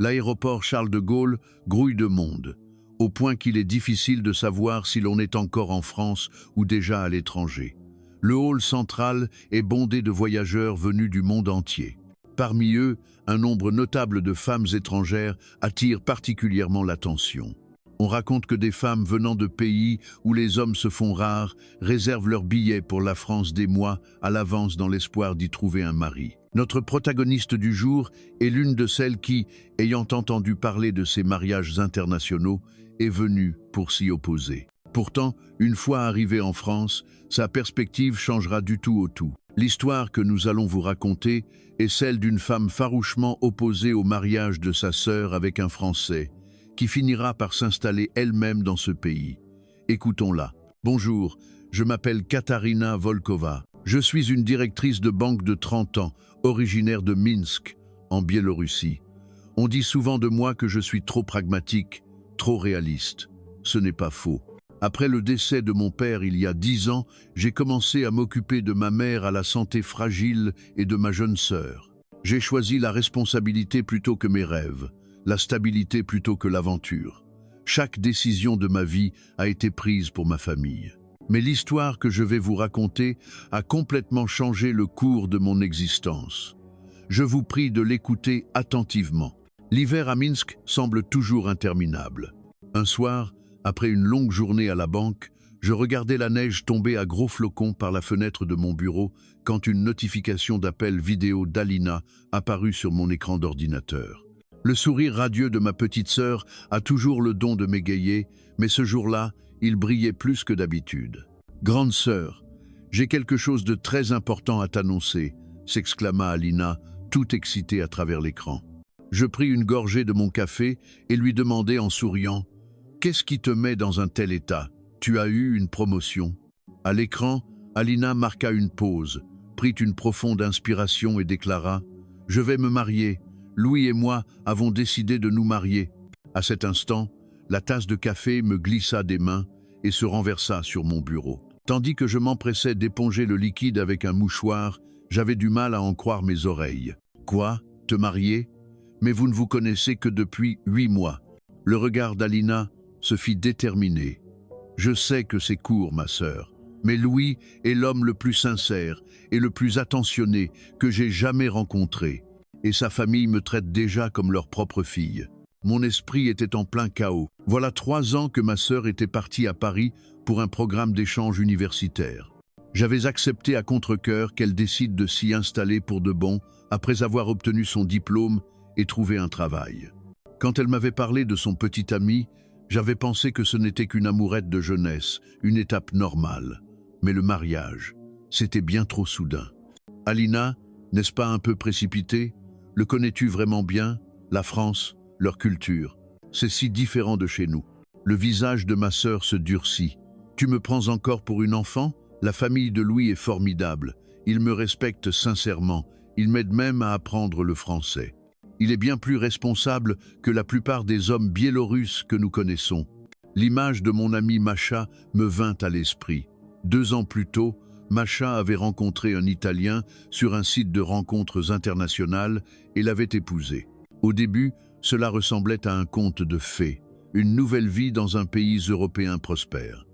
L'aéroport Charles de Gaulle grouille de monde, au point qu'il est difficile de savoir si l'on est encore en France ou déjà à l'étranger. Le hall central est bondé de voyageurs venus du monde entier. Parmi eux, un nombre notable de femmes étrangères attire particulièrement l'attention. On raconte que des femmes venant de pays où les hommes se font rares réservent leurs billets pour la France des mois à l'avance dans l'espoir d'y trouver un mari. Notre protagoniste du jour est l'une de celles qui, ayant entendu parler de ces mariages internationaux, est venue pour s'y opposer. Pourtant, une fois arrivée en France, sa perspective changera du tout au tout. L'histoire que nous allons vous raconter est celle d'une femme farouchement opposée au mariage de sa sœur avec un Français, qui finira par s'installer elle-même dans ce pays. Écoutons-la. Bonjour, je m'appelle Katarina Volkova. Je suis une directrice de banque de 30 ans, originaire de Minsk, en Biélorussie. On dit souvent de moi que je suis trop pragmatique, trop réaliste. Ce n'est pas faux. Après le décès de mon père il y a 10 ans, j'ai commencé à m'occuper de ma mère à la santé fragile et de ma jeune sœur. J'ai choisi la responsabilité plutôt que mes rêves, la stabilité plutôt que l'aventure. Chaque décision de ma vie a été prise pour ma famille. Mais l'histoire que je vais vous raconter a complètement changé le cours de mon existence. Je vous prie de l'écouter attentivement. L'hiver à Minsk semble toujours interminable. Un soir, après une longue journée à la banque, je regardais la neige tomber à gros flocons par la fenêtre de mon bureau quand une notification d'appel vidéo d'Alina apparut sur mon écran d'ordinateur. Le sourire radieux de ma petite sœur a toujours le don de m'égayer, mais ce jour-là, il brillait plus que d'habitude. « Grande sœur, j'ai quelque chose de très important à t'annoncer », s'exclama Alina, tout excitée à travers l'écran. Je pris une gorgée de mon café et lui demandai en souriant « Qu'est-ce qui te met dans un tel état? Tu as eu une promotion ?» À l'écran, Alina marqua une pause, prit une profonde inspiration et déclara « Je vais me marier. Louis et moi avons décidé de nous marier. » À cet instant, la tasse de café me glissa des mains et se renversa sur mon bureau. Tandis que je m'empressais d'éponger le liquide avec un mouchoir, j'avais du mal à en croire mes oreilles. « Quoi? Te marier? Mais vous ne vous connaissez que depuis 8 mois. » Le regard d'Alina se fit déterminé. « Je sais que c'est court, ma sœur, mais Louis est l'homme le plus sincère et le plus attentionné que j'ai jamais rencontré, et sa famille me traite déjà comme leur propre fille. » Mon esprit était en plein chaos. Voilà 3 ans que ma sœur était partie à Paris pour un programme d'échange universitaire. J'avais accepté à contre-cœur qu'elle décide de s'y installer pour de bon après avoir obtenu son diplôme et trouvé un travail. Quand elle m'avait parlé de son petit ami, j'avais pensé que ce n'était qu'une amourette de jeunesse, une étape normale. Mais le mariage, c'était bien trop soudain. « Alina, n'est-ce pas un peu précipité? Le connais-tu vraiment bien? La France, leur culture, c'est si différent de chez nous. » Le visage de ma sœur se durcit. « Tu me prends encore pour une enfant? La famille de Louis est formidable. Il me respecte sincèrement. Il m'aide même à apprendre le français. Il est bien plus responsable que la plupart des hommes biélorusses que nous connaissons. » L'image de mon amie Macha me vint à l'esprit. 2 ans plus tôt, Macha avait rencontré un Italien sur un site de rencontres internationales et l'avait épousé. Au début, cela ressemblait à un conte de fées, une nouvelle vie dans un pays européen prospère.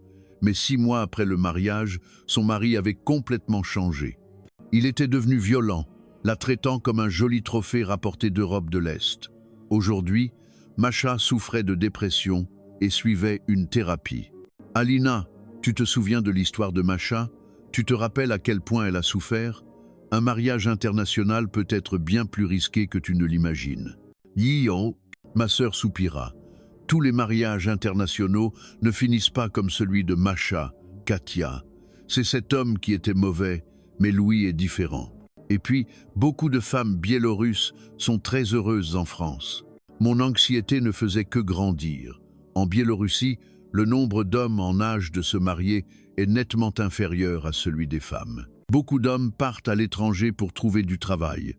Mais 6 mois après le mariage, son mari avait complètement changé. Il était devenu violent, la traitant comme un joli trophée rapporté d'Europe de l'Est. Aujourd'hui, Macha souffrait de dépression et suivait une thérapie. « Alina, tu te souviens de l'histoire de Macha? Tu te rappelles à quel point elle a souffert? Un mariage international peut être bien plus risqué que tu ne l'imagines. » Yi-oh, ma sœur soupira. Tous les mariages internationaux ne finissent pas comme celui de Macha, Katia. C'est cet homme qui était mauvais, mais Louis est différent. Et puis, beaucoup de femmes biélorusses sont très heureuses en France. Mon anxiété ne faisait que grandir. En Biélorussie, le nombre d'hommes en âge de se marier est nettement inférieur à celui des femmes. Beaucoup d'hommes partent à l'étranger pour trouver du travail.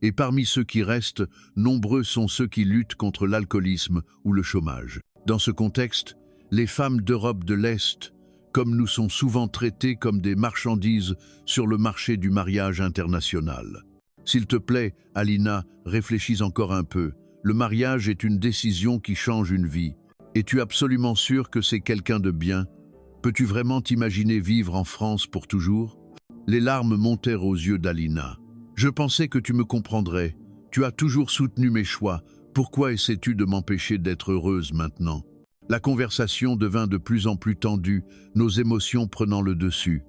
Et parmi ceux qui restent, nombreux sont ceux qui luttent contre l'alcoolisme ou le chômage. Dans ce contexte, les femmes d'Europe de l'Est, comme nous, sont souvent traitées comme des marchandises sur le marché du mariage international. S'il te plaît, Alina, réfléchis encore un peu. Le mariage est une décision qui change une vie. Es-tu absolument sûr que c'est quelqu'un de bien? Peux-tu vraiment t'imaginer vivre en France pour toujours? Les larmes montèrent aux yeux d'Alina. Je pensais que tu me comprendrais. Tu as toujours soutenu mes choix. Pourquoi essaies-tu de m'empêcher d'être heureuse maintenant? La conversation devint de plus en plus tendue, nos émotions prenant le dessus.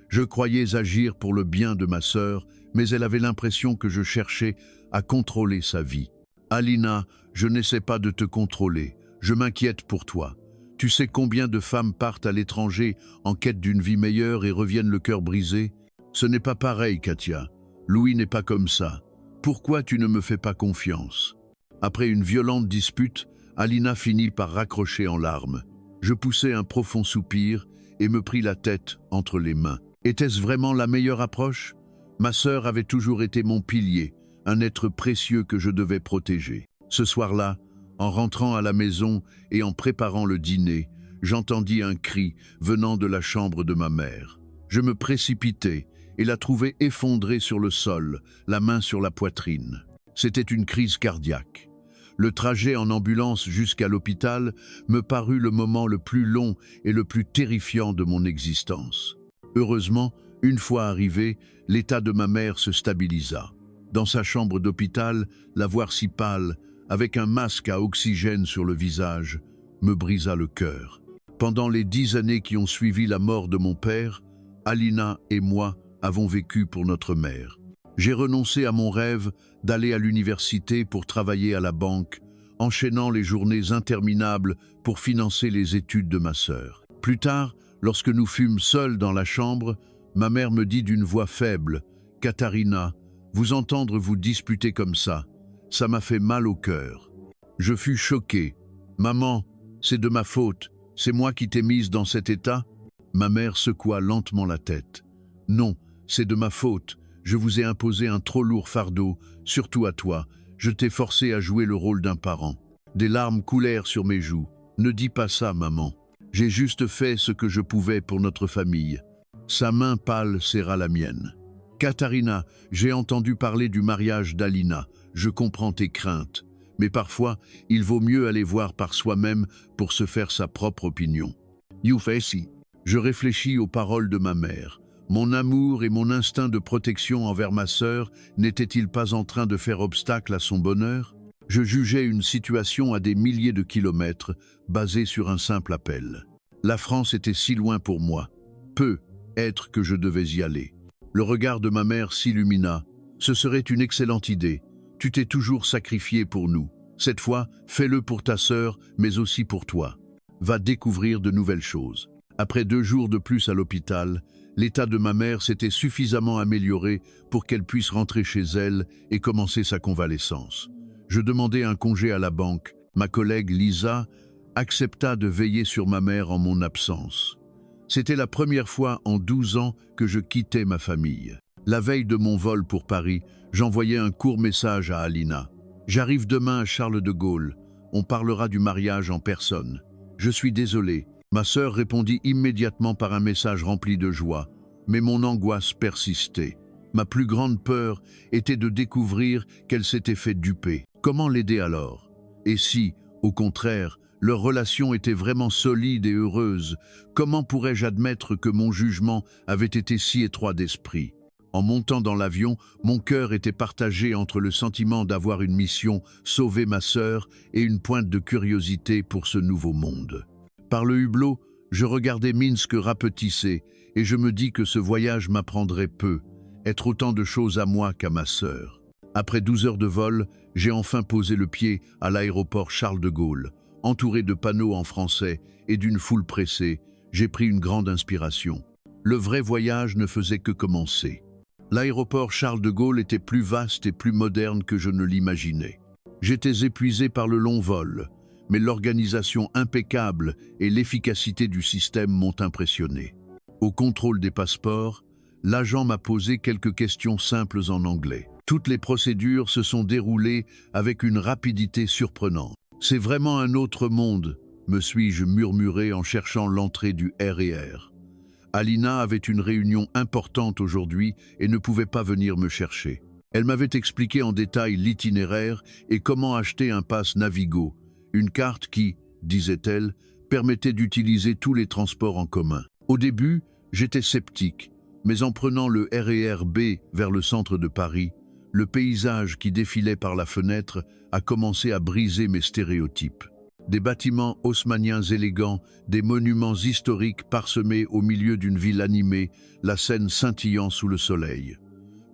Je croyais agir pour le bien de ma sœur, mais elle avait l'impression que je cherchais à contrôler sa vie. Alina, je n'essaie pas de te contrôler. Je m'inquiète pour toi. Tu sais combien de femmes partent à l'étranger en quête d'une vie meilleure et reviennent le cœur brisé? Ce n'est pas pareil, Katia. Louis n'est pas comme ça. Pourquoi tu ne me fais pas confiance? Après une violente dispute, Alina finit par raccrocher en larmes. Je poussai un profond soupir et me pris la tête entre les mains. Était-ce vraiment la meilleure approche? Ma sœur avait toujours été mon pilier, un être précieux que je devais protéger. Ce soir-là, en rentrant à la maison et en préparant le dîner, j'entendis un cri venant de la chambre de ma mère. Je me précipitai et la trouvai effondrée sur le sol, la main sur la poitrine. C'était une crise cardiaque. Le trajet en ambulance jusqu'à l'hôpital me parut le moment le plus long et le plus terrifiant de mon existence. Heureusement, une fois arrivé, l'état de ma mère se stabilisa. Dans sa chambre d'hôpital, la voir si pâle, avec un masque à oxygène sur le visage, me brisa le cœur. Pendant les 10 années qui ont suivi la mort de mon père, Alina et moi avons vécu pour notre mère. J'ai renoncé à mon rêve d'aller à l'université pour travailler à la banque, enchaînant les journées interminables pour financer les études de ma sœur. Plus tard, lorsque nous fûmes seuls dans la chambre, ma mère me dit d'une voix faible, « Katharina, vous entendre vous disputer comme ça m'a fait mal au cœur. » Je fus choqué. « Maman, c'est de ma faute, c'est moi qui t'ai mise dans cet état ?» Ma mère secoua lentement la tête. « Non, c'est de ma faute. Je vous ai imposé un trop lourd fardeau, surtout à toi. Je t'ai forcé à jouer le rôle d'un parent. » Des larmes coulèrent sur mes joues. « Ne dis pas ça, maman. J'ai juste fait ce que je pouvais pour notre famille. » Sa main pâle serra la mienne. « Katharina, j'ai entendu parler du mariage d'Alina. Je comprends tes craintes. Mais parfois, il vaut mieux aller voir par soi-même pour se faire sa propre opinion. » Youfessi. Je réfléchis aux paroles de ma mère. Mon amour et mon instinct de protection envers ma sœur n'étaient-ils pas en train de faire obstacle à son bonheur? Je jugeais une situation à des milliers de kilomètres, basée sur un simple appel. La France était si loin pour moi. Être que je devais y aller. Le regard de ma mère s'illumina. « Ce serait une excellente idée. Tu t'es toujours sacrifié pour nous. Cette fois, fais-le pour ta sœur, mais aussi pour toi. Va découvrir de nouvelles choses. » Après 2 jours de plus à l'hôpital, l'état de ma mère s'était suffisamment amélioré pour qu'elle puisse rentrer chez elle et commencer sa convalescence. Je demandai un congé à la banque. Ma collègue Lisa accepta de veiller sur ma mère en mon absence. C'était la première fois en 12 ans que je quittais ma famille. La veille de mon vol pour Paris, j'envoyai un court message à Alina. « J'arrive demain à Charles de Gaulle. On parlera du mariage en personne. Je suis désolé. » Ma sœur répondit immédiatement par un message rempli de joie, mais mon angoisse persistait. Ma plus grande peur était de découvrir qu'elle s'était fait duper. Comment l'aider alors? Et si, au contraire, leur relation était vraiment solide et heureuse, comment pourrais-je admettre que mon jugement avait été si étroit d'esprit? En montant dans l'avion, mon cœur était partagé entre le sentiment d'avoir une mission, sauver ma sœur, et une pointe de curiosité pour ce nouveau monde. Par le hublot, je regardais Minsk rapetisser et je me dis que ce voyage m'apprendrait peu, être autant de choses à moi qu'à ma sœur. Après 12 heures de vol, j'ai enfin posé le pied à l'aéroport Charles de Gaulle. Entouré de panneaux en français et d'une foule pressée, j'ai pris une grande inspiration. Le vrai voyage ne faisait que commencer. L'aéroport Charles de Gaulle était plus vaste et plus moderne que je ne l'imaginais. J'étais épuisé par le long vol, mais l'organisation impeccable et l'efficacité du système m'ont impressionné. Au contrôle des passeports, l'agent m'a posé quelques questions simples en anglais. Toutes les procédures se sont déroulées avec une rapidité surprenante. « C'est vraiment un autre monde », me suis-je murmuré en cherchant l'entrée du RER. Alina avait une réunion importante aujourd'hui et ne pouvait pas venir me chercher. Elle m'avait expliqué en détail l'itinéraire et comment acheter un pass Navigo, une carte qui, disait-elle, permettait d'utiliser tous les transports en commun. Au début, j'étais sceptique, mais en prenant le RER B vers le centre de Paris, le paysage qui défilait par la fenêtre a commencé à briser mes stéréotypes. Des bâtiments haussmanniens élégants, des monuments historiques parsemés au milieu d'une ville animée, la Seine scintillant sous le soleil.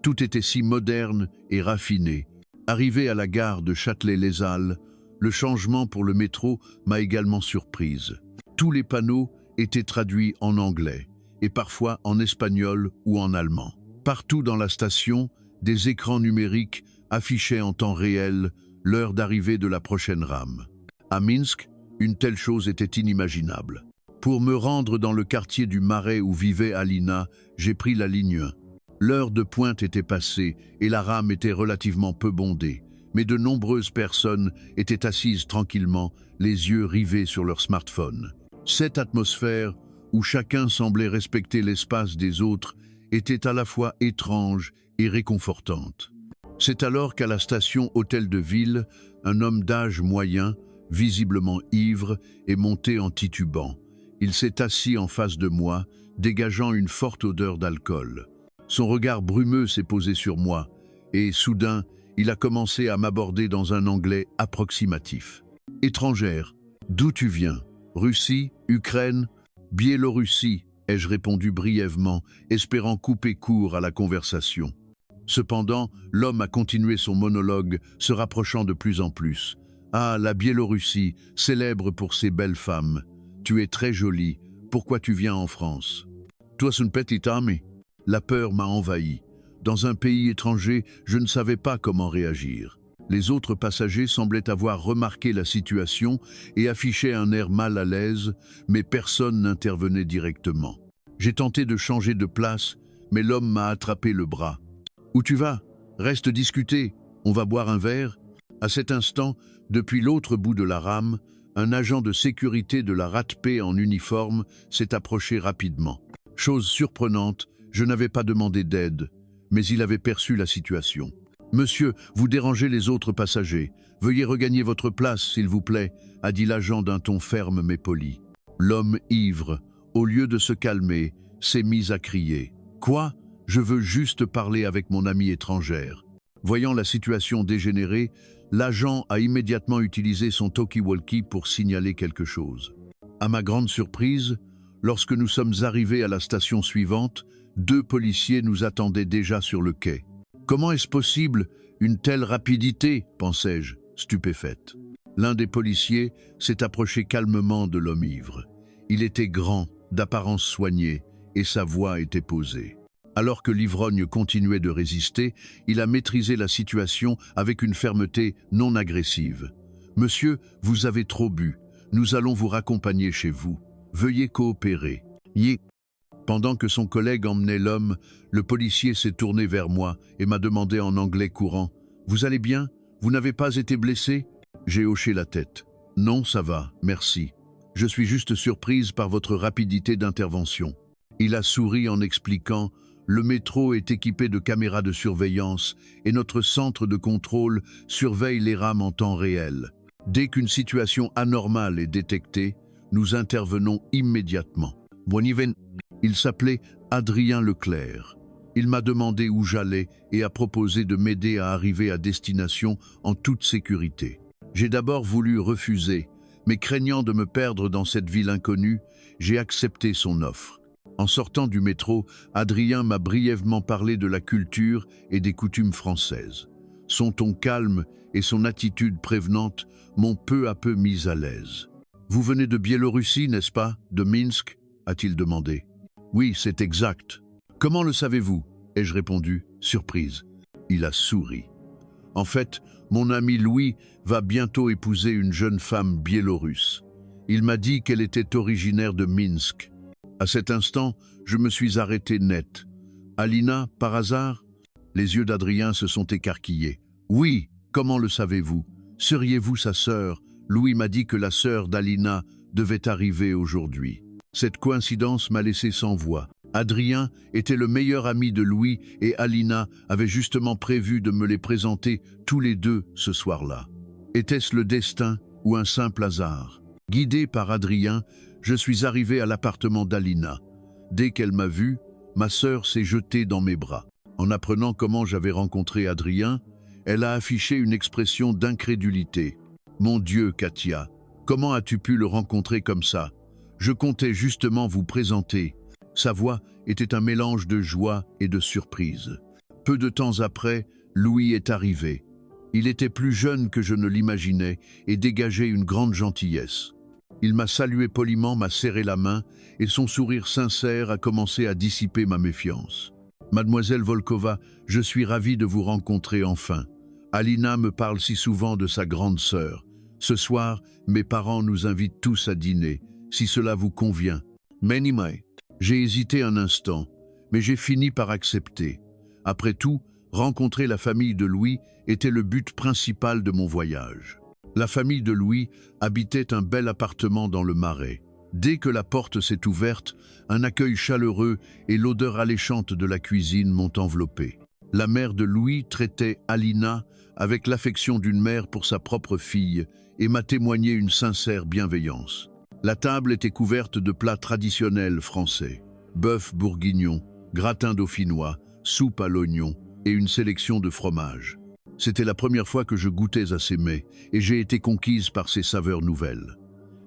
Tout était si moderne et raffiné. Arrivé à la gare de Châtelet-Les-Halles, le changement pour le métro m'a également surprise. Tous les panneaux étaient traduits en anglais, et parfois en espagnol ou en allemand. Partout dans la station, des écrans numériques affichaient en temps réel l'heure d'arrivée de la prochaine rame. À Minsk, une telle chose était inimaginable. Pour me rendre dans le quartier du Marais où vivait Alina, j'ai pris la ligne 1. L'heure de pointe était passée et la rame était relativement peu bondée, mais de nombreuses personnes étaient assises tranquillement, les yeux rivés sur leur smartphone. Cette atmosphère, où chacun semblait respecter l'espace des autres, était à la fois étrange et réconfortante. C'est alors qu'à la station Hôtel de Ville, un homme d'âge moyen, visiblement ivre, est monté en titubant. Il s'est assis en face de moi, dégageant une forte odeur d'alcool. Son regard brumeux s'est posé sur moi, et soudain, il a commencé à m'aborder dans un anglais approximatif. « Étrangère, d'où tu viens? Russie, Ukraine, Biélorussie ?» ai-je répondu brièvement, espérant couper court à la conversation. Cependant, l'homme a continué son monologue, se rapprochant de plus en plus. « Ah, la Biélorussie, célèbre pour ses belles femmes. Tu es très jolie. Pourquoi tu viens en France? »« Toi, c'est une petite amie. » La peur m'a envahi. Dans un pays étranger, je ne savais pas comment réagir. Les autres passagers semblaient avoir remarqué la situation et affichaient un air mal à l'aise, mais personne n'intervenait directement. J'ai tenté de changer de place, mais l'homme m'a attrapé le bras. « Où tu vas? Reste discuter. On va boire un verre ?» À cet instant, depuis l'autre bout de la rame, un agent de sécurité de la RATP en uniforme s'est approché rapidement. Chose surprenante, je n'avais pas demandé d'aide, mais il avait perçu la situation. « Monsieur, vous dérangez les autres passagers. Veuillez regagner votre place, s'il vous plaît », a dit l'agent d'un ton ferme mais poli. L'homme ivre, au lieu de se calmer, s'est mis à crier. « Quoi? Je veux juste parler avec mon amie étrangère. » Voyant la situation dégénérer, l'agent a immédiatement utilisé son talkie-walkie pour signaler quelque chose. À ma grande surprise, lorsque nous sommes arrivés à la station suivante, 2 policiers nous attendaient déjà sur le quai. « Comment est-ce possible, une telle rapidité ?» pensais-je, stupéfaite. L'un des policiers s'est approché calmement de l'homme ivre. Il était grand, d'apparence soignée, et sa voix était posée. Alors que l'ivrogne continuait de résister, il a maîtrisé la situation avec une fermeté non agressive. « Monsieur, vous avez trop bu. Nous allons vous raccompagner chez vous. Veuillez coopérer. » Pendant que son collègue emmenait l'homme, le policier s'est tourné vers moi et m'a demandé en anglais courant « Vous allez bien? Vous n'avez pas été blessé ?» J'ai hoché la tête. « Non, ça va, merci. Je suis juste surprise par votre rapidité d'intervention. » Il a souri en expliquant « Le métro est équipé de caméras de surveillance et notre centre de contrôle surveille les rames en temps réel. Dès qu'une situation anormale est détectée, nous intervenons immédiatement. » Il s'appelait Adrien Leclerc. Il m'a demandé où j'allais et a proposé de m'aider à arriver à destination en toute sécurité. J'ai d'abord voulu refuser, mais craignant de me perdre dans cette ville inconnue, j'ai accepté son offre. En sortant du métro, Adrien m'a brièvement parlé de la culture et des coutumes françaises. Son ton calme et son attitude prévenante m'ont peu à peu mis à l'aise. « Vous venez de Biélorussie, n'est-ce pas? De Minsk ?» a-t-il demandé. « Oui, c'est exact. »« Comment le savez-vous » ai-je répondu, surprise. Il a souri. « En fait, mon ami Louis va bientôt épouser une jeune femme biélorusse. Il m'a dit qu'elle était originaire de Minsk. » À cet instant, je me suis arrêté net. « Alina, par hasard ?» Les yeux d'Adrien se sont écarquillés. « Oui, comment le savez-vous? Seriez-vous sa sœur? Louis m'a dit que la sœur d'Alina devait arriver aujourd'hui. » Cette coïncidence m'a laissé sans voix. Adrien était le meilleur ami de Louis et Alina avait justement prévu de me les présenter tous les deux ce soir-là. Était-ce le destin ou un simple hasard? Guidé par Adrien, je suis arrivé à l'appartement d'Alina. Dès qu'elle m'a vu, ma sœur s'est jetée dans mes bras. En apprenant comment j'avais rencontré Adrien, elle a affiché une expression d'incrédulité. « Mon Dieu, Katia, comment as-tu pu le rencontrer comme ça? Je comptais justement vous présenter. » Sa voix était un mélange de joie et de surprise. Peu de temps après, Louis est arrivé. Il était plus jeune que je ne l'imaginais et dégageait une grande gentillesse. Il m'a salué poliment, m'a serré la main et son sourire sincère a commencé à dissiper ma méfiance. « Mademoiselle Volkova, je suis ravi de vous rencontrer enfin. Alina me parle si souvent de sa grande sœur. Ce soir, mes parents nous invitent tous à dîner, si cela vous convient. » Menimai. J'ai hésité un instant, mais j'ai fini par accepter. Après tout, rencontrer la famille de Louis était le but principal de mon voyage. La famille de Louis habitait un bel appartement dans le Marais. Dès que la porte s'est ouverte, un accueil chaleureux et l'odeur alléchante de la cuisine m'ont enveloppé. La mère de Louis traitait Alina avec l'affection d'une mère pour sa propre fille et m'a témoigné une sincère bienveillance. La table était couverte de plats traditionnels français. Bœuf bourguignon, gratin dauphinois, soupe à l'oignon et une sélection de fromages. C'était la première fois que je goûtais à ces mets et j'ai été conquise par ces saveurs nouvelles.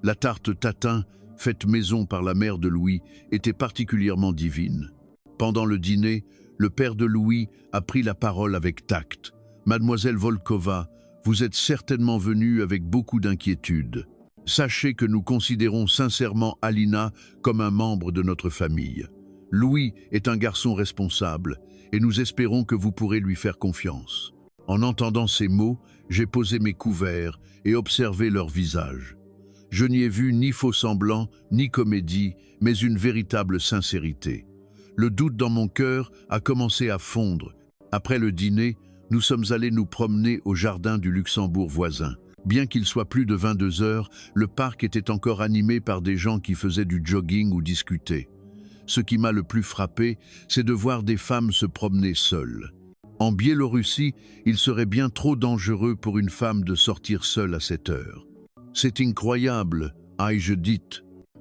La tarte tatin, faite maison par la mère de Louis, était particulièrement divine. Pendant le dîner, le père de Louis a pris la parole avec tact. « Mademoiselle Volkova, vous êtes certainement venue avec beaucoup d'inquiétude. Sachez que nous considérons sincèrement Alina comme un membre de notre famille. Louis est un garçon responsable et nous espérons que vous pourrez lui faire confiance. » En entendant ces mots, j'ai posé mes couverts et observé leur visage. Je n'y ai vu ni faux semblant, ni comédie, mais une véritable sincérité. Le doute dans mon cœur a commencé à fondre. Après le dîner, nous sommes allés nous promener au jardin du Luxembourg voisin. Bien qu'il soit plus de 22 heures, le parc était encore animé par des gens qui faisaient du jogging ou discutaient. Ce qui m'a le plus frappé, c'est de voir des femmes se promener seules. En Biélorussie, il serait bien trop dangereux pour une femme de sortir seule à cette heure. « C'est incroyable, ai-je dit. »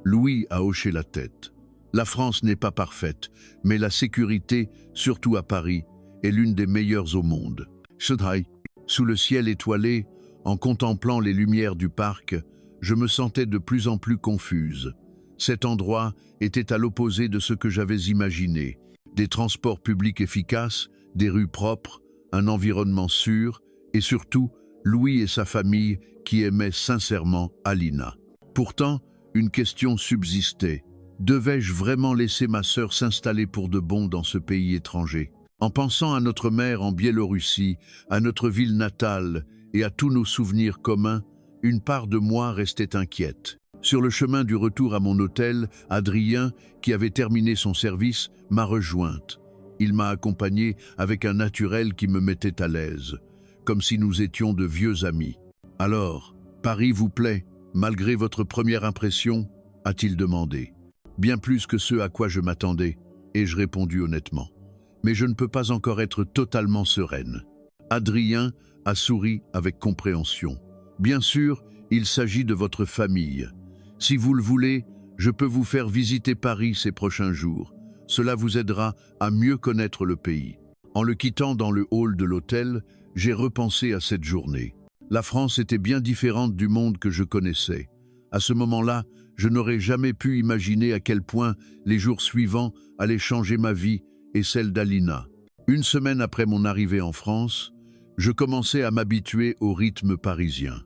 Louis a hoché la tête. La France n'est pas parfaite, mais la sécurité, surtout à Paris, est l'une des meilleures au monde. Sous le ciel étoilé, en contemplant les lumières du parc, je me sentais de plus en plus confuse. Cet endroit était à l'opposé de ce que j'avais imaginé. Des transports publics efficaces, des rues propres, un environnement sûr et surtout Louis et sa famille qui aimaient sincèrement Alina. Pourtant, une question subsistait. Devais-je vraiment laisser ma sœur s'installer pour de bon dans ce pays étranger? En pensant à notre mère en Biélorussie, à notre ville natale et à tous nos souvenirs communs, une part de moi restait inquiète. Sur le chemin du retour à mon hôtel, Adrien, qui avait terminé son service, m'a rejointe. Il m'a accompagné avec un naturel qui me mettait à l'aise, comme si nous étions de vieux amis. « Alors, Paris vous plaît, malgré votre première impression ?» a-t-il demandé. Bien plus que ce à quoi je m'attendais, ai-je répondu honnêtement. Mais je ne peux pas encore être totalement sereine. Adrien a souri avec compréhension. Bien sûr, il s'agit de votre famille. Si vous le voulez, je peux vous faire visiter Paris ces prochains jours. Cela vous aidera à mieux connaître le pays. En le quittant dans le hall de l'hôtel, j'ai repensé à cette journée. La France était bien différente du monde que je connaissais. À ce moment-là, je n'aurais jamais pu imaginer à quel point les jours suivants allaient changer ma vie et celle d'Alina. Une semaine après mon arrivée en France, je commençais à m'habituer au rythme parisien.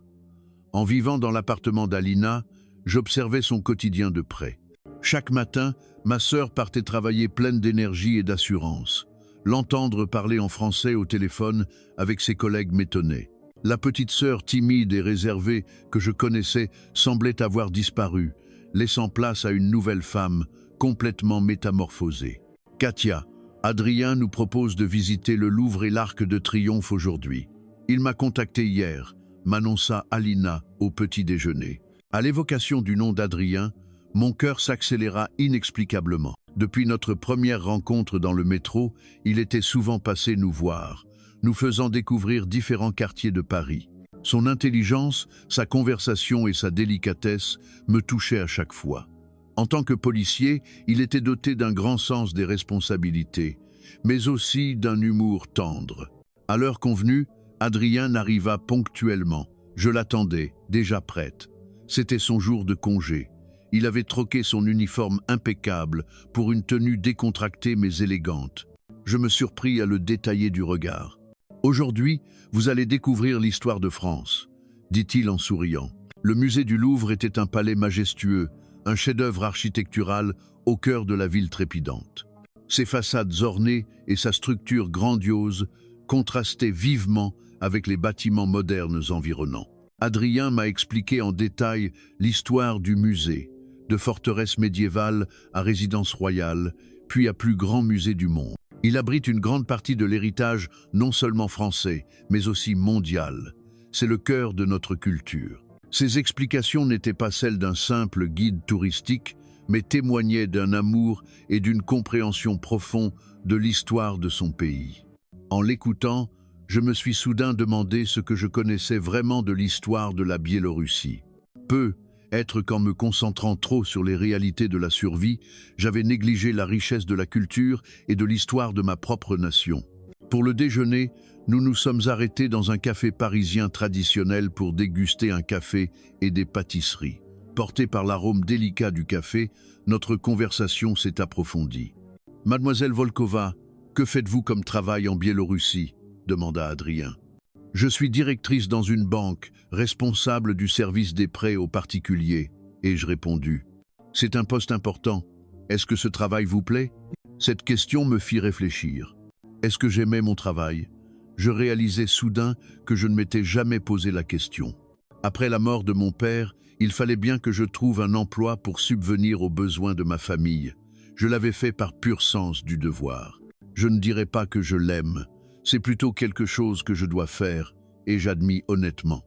En vivant dans l'appartement d'Alina, j'observais son quotidien de près. Chaque matin, ma sœur partait travailler pleine d'énergie et d'assurance. L'entendre parler en français au téléphone avec ses collègues m'étonnait. La petite sœur timide et réservée que je connaissais semblait avoir disparu, laissant place à une nouvelle femme complètement métamorphosée. « Katia, Adrien nous propose de visiter le Louvre et l'Arc de Triomphe aujourd'hui. Il m'a contacté hier », m'annonça Alina au petit déjeuner. À l'évocation du nom d'Adrien, mon cœur s'accéléra inexplicablement. Depuis notre première rencontre dans le métro, il était souvent passé nous voir, nous faisant découvrir différents quartiers de Paris. Son intelligence, sa conversation et sa délicatesse me touchaient à chaque fois. En tant que policier, il était doté d'un grand sens des responsabilités, mais aussi d'un humour tendre. À l'heure convenue, Adrien arriva ponctuellement. Je l'attendais, déjà prête. C'était son jour de congé. Il avait troqué son uniforme impeccable pour une tenue décontractée mais élégante. Je me surpris à le détailler du regard. « Aujourd'hui, vous allez découvrir l'histoire de France », dit-il en souriant. Le musée du Louvre était un palais majestueux, un chef-d'œuvre architectural au cœur de la ville trépidante. Ses façades ornées et sa structure grandiose contrastaient vivement avec les bâtiments modernes environnants. Adrien m'a expliqué en détail l'histoire du musée, de forteresse médiévale à résidence royale, puis à plus grand musée du monde. Il abrite une grande partie de l'héritage non seulement français, mais aussi mondial. C'est le cœur de notre culture. Ces explications n'étaient pas celles d'un simple guide touristique, mais témoignaient d'un amour et d'une compréhension profonde de l'histoire de son pays. En l'écoutant, je me suis soudain demandé ce que je connaissais vraiment de l'histoire de la Biélorussie. Peu, être qu'en me concentrant trop sur les réalités de la survie, j'avais négligé la richesse de la culture et de l'histoire de ma propre nation. Pour le déjeuner, nous nous sommes arrêtés dans un café parisien traditionnel pour déguster un café et des pâtisseries. Porté par l'arôme délicat du café, notre conversation s'est approfondie. « Mademoiselle Volkova, que faites-vous comme travail en Biélorussie ?» demanda Adrien. « Je suis directrice dans une banque, responsable du service des prêts aux particuliers, » ai-je répondu. « C'est un poste important. Est-ce que ce travail vous plaît ?» Cette question me fit réfléchir. Est-ce que j'aimais mon travail? Je réalisais soudain que je ne m'étais jamais posé la question. Après la mort de mon père, il fallait bien que je trouve un emploi pour subvenir aux besoins de ma famille. Je l'avais fait par pur sens du devoir. Je ne dirais pas que je l'aime. C'est plutôt quelque chose que je dois faire, et j'admis honnêtement.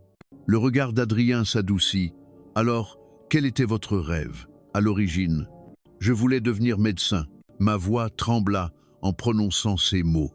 Le regard d'Adrien s'adoucit. « Alors, quel était votre rêve, à l'origine ?» « Je voulais devenir médecin. » Ma voix trembla en prononçant ces mots.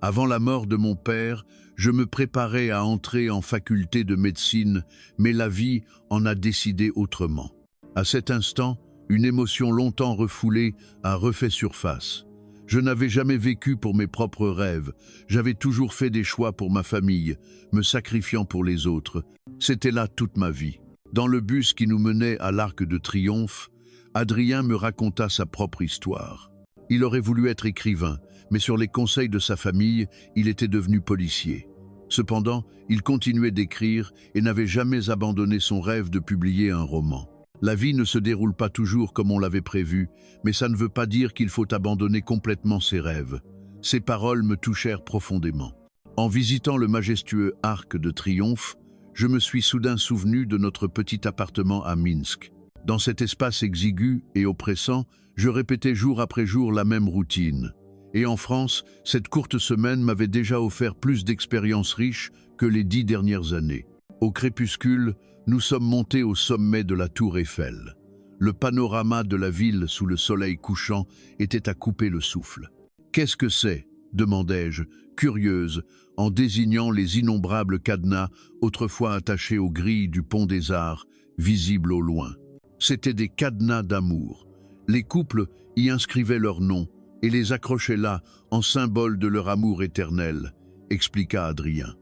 Avant la mort de mon père, je me préparais à entrer en faculté de médecine, mais la vie en a décidé autrement. À cet instant, une émotion longtemps refoulée a refait surface. Je n'avais jamais vécu pour mes propres rêves, j'avais toujours fait des choix pour ma famille, me sacrifiant pour les autres. C'était là toute ma vie. Dans le bus qui nous menait à l'Arc de Triomphe, Adrien me raconta sa propre histoire. Il aurait voulu être écrivain, mais sur les conseils de sa famille, il était devenu policier. Cependant, il continuait d'écrire et n'avait jamais abandonné son rêve de publier un roman. La vie ne se déroule pas toujours comme on l'avait prévu, mais ça ne veut pas dire qu'il faut abandonner complètement ses rêves. Ces paroles me touchèrent profondément. En visitant le majestueux Arc de Triomphe, je me suis soudain souvenu de notre petit appartement à Minsk. Dans cet espace exigu et oppressant, je répétais jour après jour la même routine. Et en France, cette courte semaine m'avait déjà offert plus d'expériences riches que les 10 dernières années. Au crépuscule, nous sommes montés au sommet de la Tour Eiffel. Le panorama de la ville sous le soleil couchant était à couper le souffle. « Qu'est-ce que c'est ?» demandai-je, curieuse, en désignant les innombrables cadenas autrefois attachés aux grilles du pont des Arts, visibles au loin. C'étaient des cadenas d'amour. Les couples y inscrivaient leurs noms et les accrochaient là en symbole de leur amour éternel, expliqua Adrien.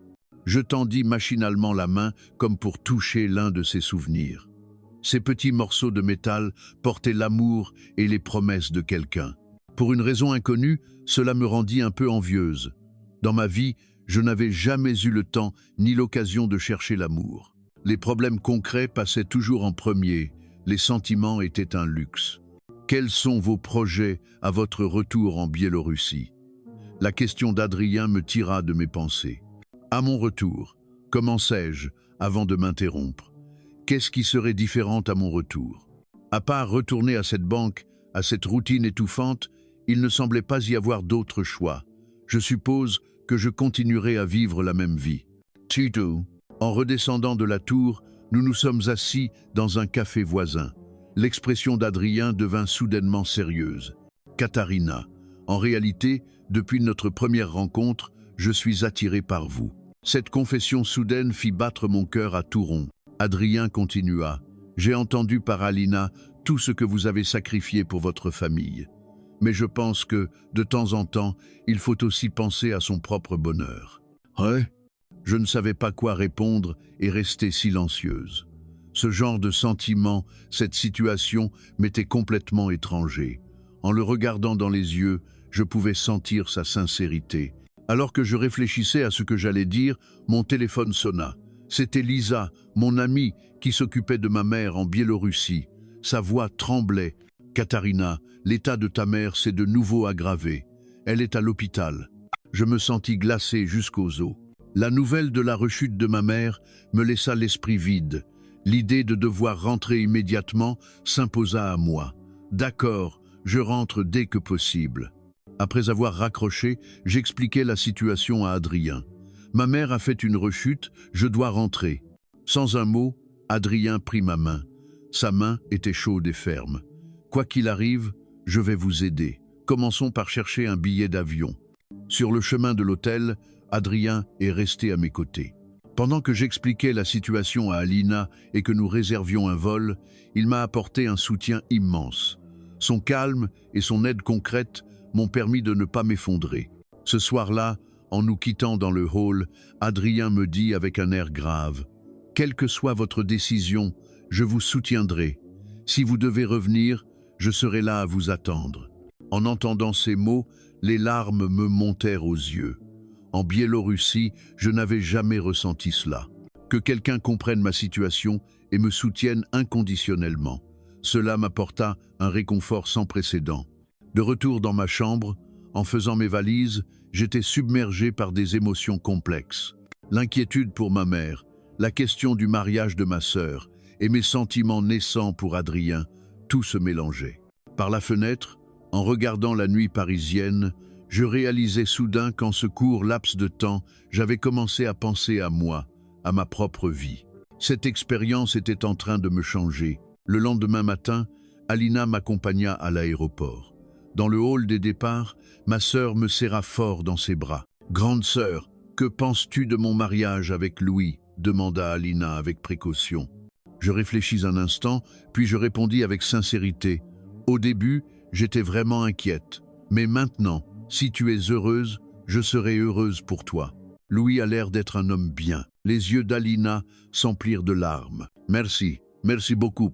Je tendis machinalement la main comme pour toucher l'un de ces souvenirs. Ces petits morceaux de métal portaient l'amour et les promesses de quelqu'un. Pour une raison inconnue, cela me rendit un peu envieuse. Dans ma vie, je n'avais jamais eu le temps ni l'occasion de chercher l'amour. Les problèmes concrets passaient toujours en premier, les sentiments étaient un luxe. Quels sont vos projets à votre retour en Biélorussie? La question d'Adrien me tira de mes pensées. À mon retour, commençai-je, avant de m'interrompre. Qu'est-ce qui serait différent à mon retour? À part retourner à cette banque, à cette routine étouffante, il ne semblait pas y avoir d'autre choix. Je suppose que je continuerai à vivre la même vie. Tito. En redescendant de la tour, nous nous sommes assis dans un café voisin. L'expression d'Adrien devint soudainement sérieuse. Katharina, en réalité, depuis notre première rencontre, je suis attiré par vous. » Cette confession soudaine fit battre mon cœur à tout rond. Adrien continua. « J'ai entendu par Alina tout ce que vous avez sacrifié pour votre famille. Mais je pense que, de temps en temps, il faut aussi penser à son propre bonheur. » Ouais. Je ne savais pas quoi répondre et restais silencieuse. Ce genre de sentiment, cette situation, m'était complètement étranger. En le regardant dans les yeux, je pouvais sentir sa sincérité. Alors que je réfléchissais à ce que j'allais dire, mon téléphone sonna. C'était Lisa, mon amie, qui s'occupait de ma mère en Biélorussie. Sa voix tremblait. « Katharina, l'état de ta mère s'est de nouveau aggravé. Elle est à l'hôpital. » Je me sentis glacé jusqu'aux os. La nouvelle de la rechute de ma mère me laissa l'esprit vide. L'idée de devoir rentrer immédiatement s'imposa à moi. « D'accord, je rentre dès que possible. » Après avoir raccroché, j'expliquai la situation à Adrien. « Ma mère a fait une rechute, je dois rentrer. » Sans un mot, Adrien prit ma main. Sa main était chaude et ferme. « Quoi qu'il arrive, je vais vous aider. Commençons par chercher un billet d'avion. » Sur le chemin de l'hôtel, Adrien est resté à mes côtés. Pendant que j'expliquais la situation à Alina et que nous réservions un vol, il m'a apporté un soutien immense. Son calme et son aide concrète m'ont permis de ne pas m'effondrer. Ce soir-là, en nous quittant dans le hall, Adrien me dit avec un air grave: « Quelle que soit votre décision, je vous soutiendrai. Si vous devez revenir, je serai là à vous attendre. » En entendant ces mots, les larmes me montèrent aux yeux. En Biélorussie, je n'avais jamais ressenti cela. Que quelqu'un comprenne ma situation et me soutienne inconditionnellement. Cela m'apporta un réconfort sans précédent. De retour dans ma chambre, en faisant mes valises, j'étais submergé par des émotions complexes. L'inquiétude pour ma mère, la question du mariage de ma sœur et mes sentiments naissants pour Adrien, tout se mélangeait. Par la fenêtre, en regardant la nuit parisienne, je réalisais soudain qu'en ce court laps de temps, j'avais commencé à penser à moi, à ma propre vie. Cette expérience était en train de me changer. Le lendemain matin, Alina m'accompagna à l'aéroport. Dans le hall des départs, ma sœur me serra fort dans ses bras. « Grande sœur, que penses-tu de mon mariage avec Louis ?» demanda Alina avec précaution. Je réfléchis un instant, puis je répondis avec sincérité. « Au début, j'étais vraiment inquiète. Mais maintenant, si tu es heureuse, je serai heureuse pour toi. » Louis a l'air d'être un homme bien. Les yeux d'Alina s'emplirent de larmes. « Merci, merci beaucoup. »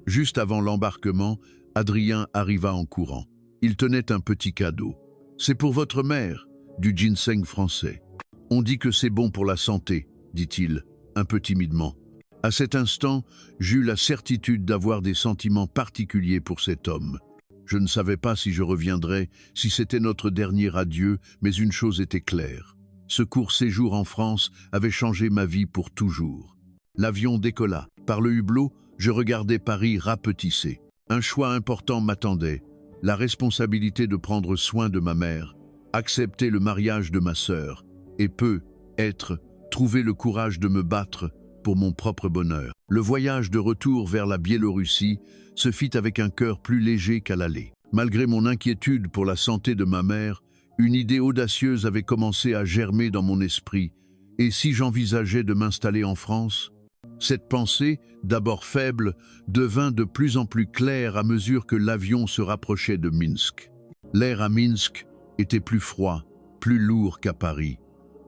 Juste avant l'embarquement, Adrien arriva en courant. Il tenait un petit cadeau. « C'est pour votre mère, du ginseng français. On dit que c'est bon pour la santé, » dit-il, un peu timidement. À cet instant, j'eus la certitude d'avoir des sentiments particuliers pour cet homme. Je ne savais pas si je reviendrais, si c'était notre dernier adieu, mais une chose était claire. Ce court séjour en France avait changé ma vie pour toujours. L'avion décolla. Par le hublot, je regardais Paris rapetissé. Un choix important m'attendait. La responsabilité de prendre soin de ma mère, accepter le mariage de ma sœur, et trouver le courage de me battre pour mon propre bonheur. Le voyage de retour vers la Biélorussie se fit avec un cœur plus léger qu'à l'aller. Malgré mon inquiétude pour la santé de ma mère, une idée audacieuse avait commencé à germer dans mon esprit. Et si j'envisageais de m'installer en France ? Cette pensée, d'abord faible, devint de plus en plus claire à mesure que l'avion se rapprochait de Minsk. L'air à Minsk était plus froid, plus lourd qu'à Paris.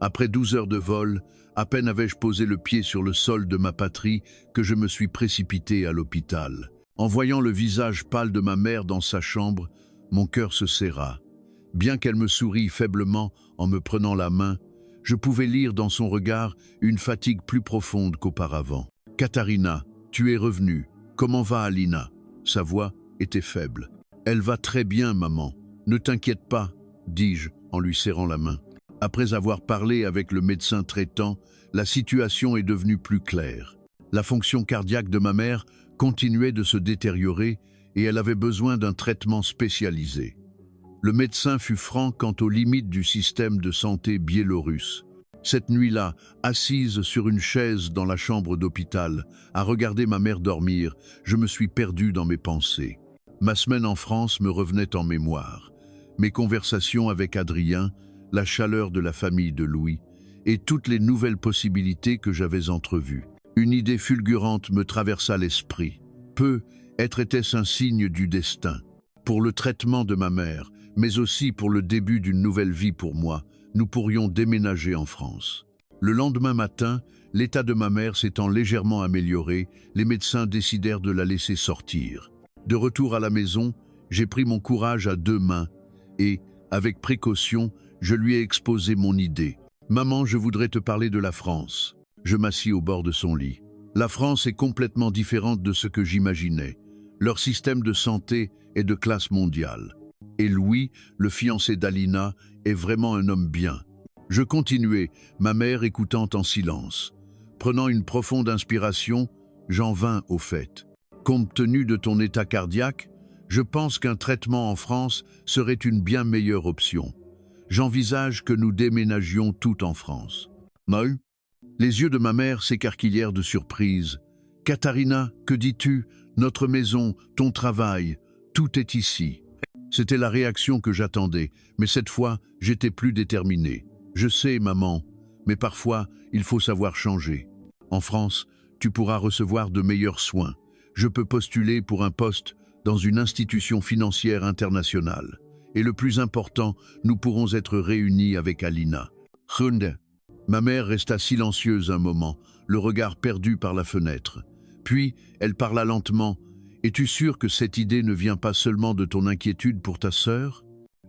Après 12 heures de vol, à peine avais-je posé le pied sur le sol de ma patrie que je me suis précipité à l'hôpital. En voyant le visage pâle de ma mère dans sa chambre, mon cœur se serra. Bien qu'elle me sourie faiblement en me prenant la main, je pouvais lire dans son regard une fatigue plus profonde qu'auparavant. « Katharina, tu es revenue. Comment va Alina ?» Sa voix était faible. « Elle va très bien, maman. Ne t'inquiète pas, » dis-je en lui serrant la main. Après avoir parlé avec le médecin traitant, la situation est devenue plus claire. La fonction cardiaque de ma mère continuait de se détériorer et elle avait besoin d'un traitement spécialisé. Le médecin fut franc quant aux limites du système de santé biélorusse. Cette nuit-là, assise sur une chaise dans la chambre d'hôpital, à regarder ma mère dormir, je me suis perdu dans mes pensées. Ma semaine en France me revenait en mémoire. Mes conversations avec Adrien, la chaleur de la famille de Louis et toutes les nouvelles possibilités que j'avais entrevues. Une idée fulgurante me traversa l'esprit. Était-ce un signe du destin? Pour le traitement de ma mère, mais aussi pour le début d'une nouvelle vie pour moi, nous pourrions déménager en France. Le lendemain matin, l'état de ma mère s'étant légèrement amélioré, les médecins décidèrent de la laisser sortir. De retour à la maison, j'ai pris mon courage à deux mains et, avec précaution, je lui ai exposé mon idée. « Maman, je voudrais te parler de la France. » Je m'assis au bord de son lit. La France est complètement différente de ce que j'imaginais. Leur système de santé est de classe mondiale. Et Louis, le fiancé d'Alina, est vraiment un homme bien. Je continuai, ma mère écoutant en silence. Prenant une profonde inspiration, j'en vins au fait. Compte tenu de ton état cardiaque, je pense qu'un traitement en France serait une bien meilleure option. J'envisage que nous déménagions tout en France. Molle? Les yeux de ma mère s'écarquillèrent de surprise. « Katharina, que dis-tu? Notre maison, ton travail, tout est ici. » C'était la réaction que j'attendais, mais cette fois, j'étais plus déterminé. « Je sais, maman, mais parfois, il faut savoir changer. En France, tu pourras recevoir de meilleurs soins. Je peux postuler pour un poste dans une institution financière internationale. Et le plus important, nous pourrons être réunis avec Alina. » Hunde. Ma mère resta silencieuse un moment, le regard perdu par la fenêtre. Puis, elle parla lentement. « Es-tu sûr que cette idée ne vient pas seulement de ton inquiétude pour ta sœur ?»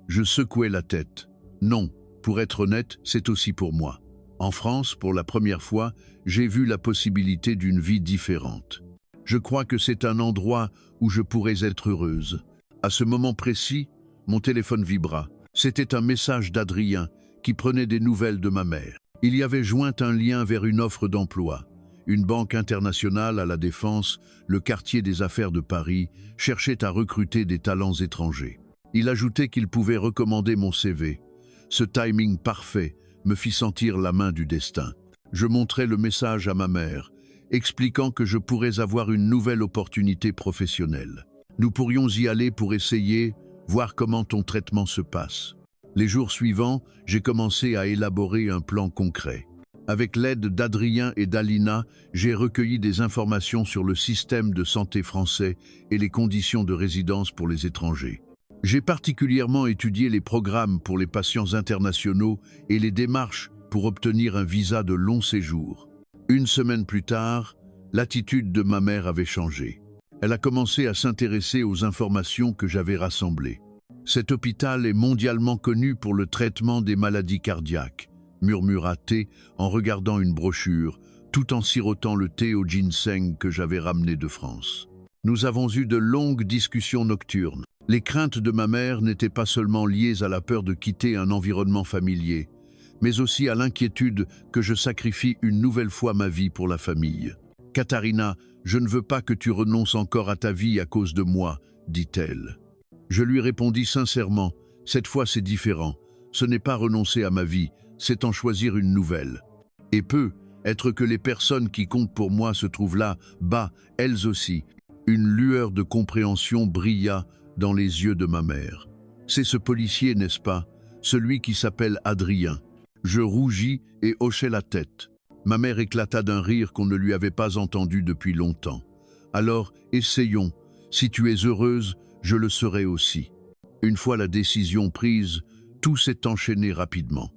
Je secouai la tête. « Non, pour être honnête, c'est aussi pour moi. En France, pour la première fois, j'ai vu la possibilité d'une vie différente. Je crois que c'est un endroit où je pourrais être heureuse. » À ce moment précis, mon téléphone vibra. C'était un message d'Adrien qui prenait des nouvelles de ma mère. Il y avait joint un lien vers une offre d'emploi. Une banque internationale à la Défense, le quartier des affaires de Paris, cherchait à recruter des talents étrangers. Il ajoutait qu'il pouvait recommander mon CV. Ce timing parfait me fit sentir la main du destin. Je montrai le message à ma mère, expliquant que je pourrais avoir une nouvelle opportunité professionnelle. Nous pourrions y aller pour essayer, voir comment ton traitement se passe. Les jours suivants, j'ai commencé à élaborer un plan concret. Avec l'aide d'Adrien et d'Alina, j'ai recueilli des informations sur le système de santé français et les conditions de résidence pour les étrangers. J'ai particulièrement étudié les programmes pour les patients internationaux et les démarches pour obtenir un visa de long séjour. Une semaine plus tard, l'attitude de ma mère avait changé. Elle a commencé à s'intéresser aux informations que j'avais rassemblées. « Cet hôpital est mondialement connu pour le traitement des maladies cardiaques », murmura-t-elle en regardant une brochure, tout en sirotant le thé au ginseng que j'avais ramené de France. Nous avons eu de longues discussions nocturnes. Les craintes de ma mère n'étaient pas seulement liées à la peur de quitter un environnement familier, mais aussi à l'inquiétude que je sacrifie une nouvelle fois ma vie pour la famille. « Katharina, je ne veux pas que tu renonces encore à ta vie à cause de moi, » dit-elle. Je lui répondis sincèrement, « Cette fois c'est différent. Ce n'est pas renoncer à ma vie, c'est en choisir une nouvelle. Et être que les personnes qui comptent pour moi se trouvent là, bas, elles aussi. » Une lueur de compréhension brilla dans les yeux de ma mère. « C'est ce policier, n'est-ce pas? Celui qui s'appelle Adrien. » Je rougis et hochai la tête. Ma mère éclata d'un rire qu'on ne lui avait pas entendu depuis longtemps. « Alors, essayons. Si tu es heureuse, je le serai aussi. » Une fois la décision prise, tout s'est enchaîné rapidement.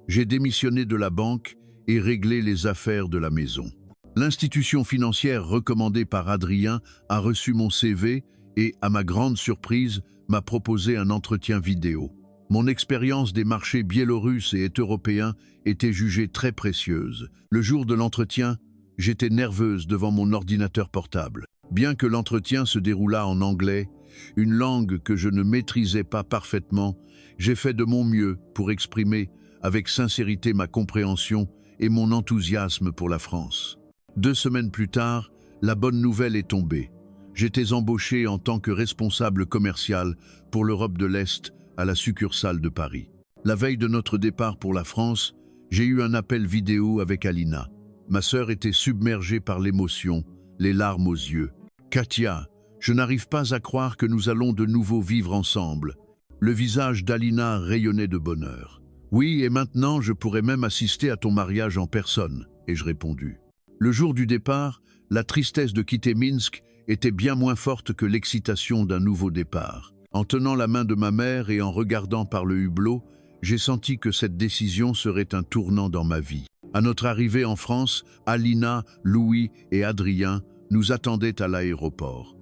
J'ai démissionné de la banque et réglé les affaires de la maison. L'institution financière recommandée par Adrien a reçu mon CV et, à ma grande surprise, m'a proposé un entretien vidéo. Mon expérience des marchés biélorusses et européens était jugée très précieuse. Le jour de l'entretien, j'étais nerveuse devant mon ordinateur portable. Bien que l'entretien se déroulât en anglais, une langue que je ne maîtrisais pas parfaitement, j'ai fait de mon mieux pour exprimer avec sincérité ma compréhension et mon enthousiasme pour la France. 2 semaines plus tard, la bonne nouvelle est tombée. J'étais embauché en tant que responsable commercial pour l'Europe de l'Est à la succursale de Paris. La veille de notre départ pour la France, j'ai eu un appel vidéo avec Alina. Ma sœur était submergée par l'émotion, les larmes aux yeux. « Katia, Je n'arrive pas à croire que nous allons de nouveau vivre ensemble. Le visage d'Alina rayonnait de bonheur. Oui, et maintenant je pourrais même assister à ton mariage en personne, ai-je répondu. Le jour du départ, la tristesse de quitter Minsk était bien moins forte que l'excitation d'un nouveau départ. En tenant la main de ma mère et en regardant par le hublot, j'ai senti que cette décision serait un tournant dans ma vie. À notre arrivée en France, Alina, Louis et Adrien nous attendaient à l'aéroport.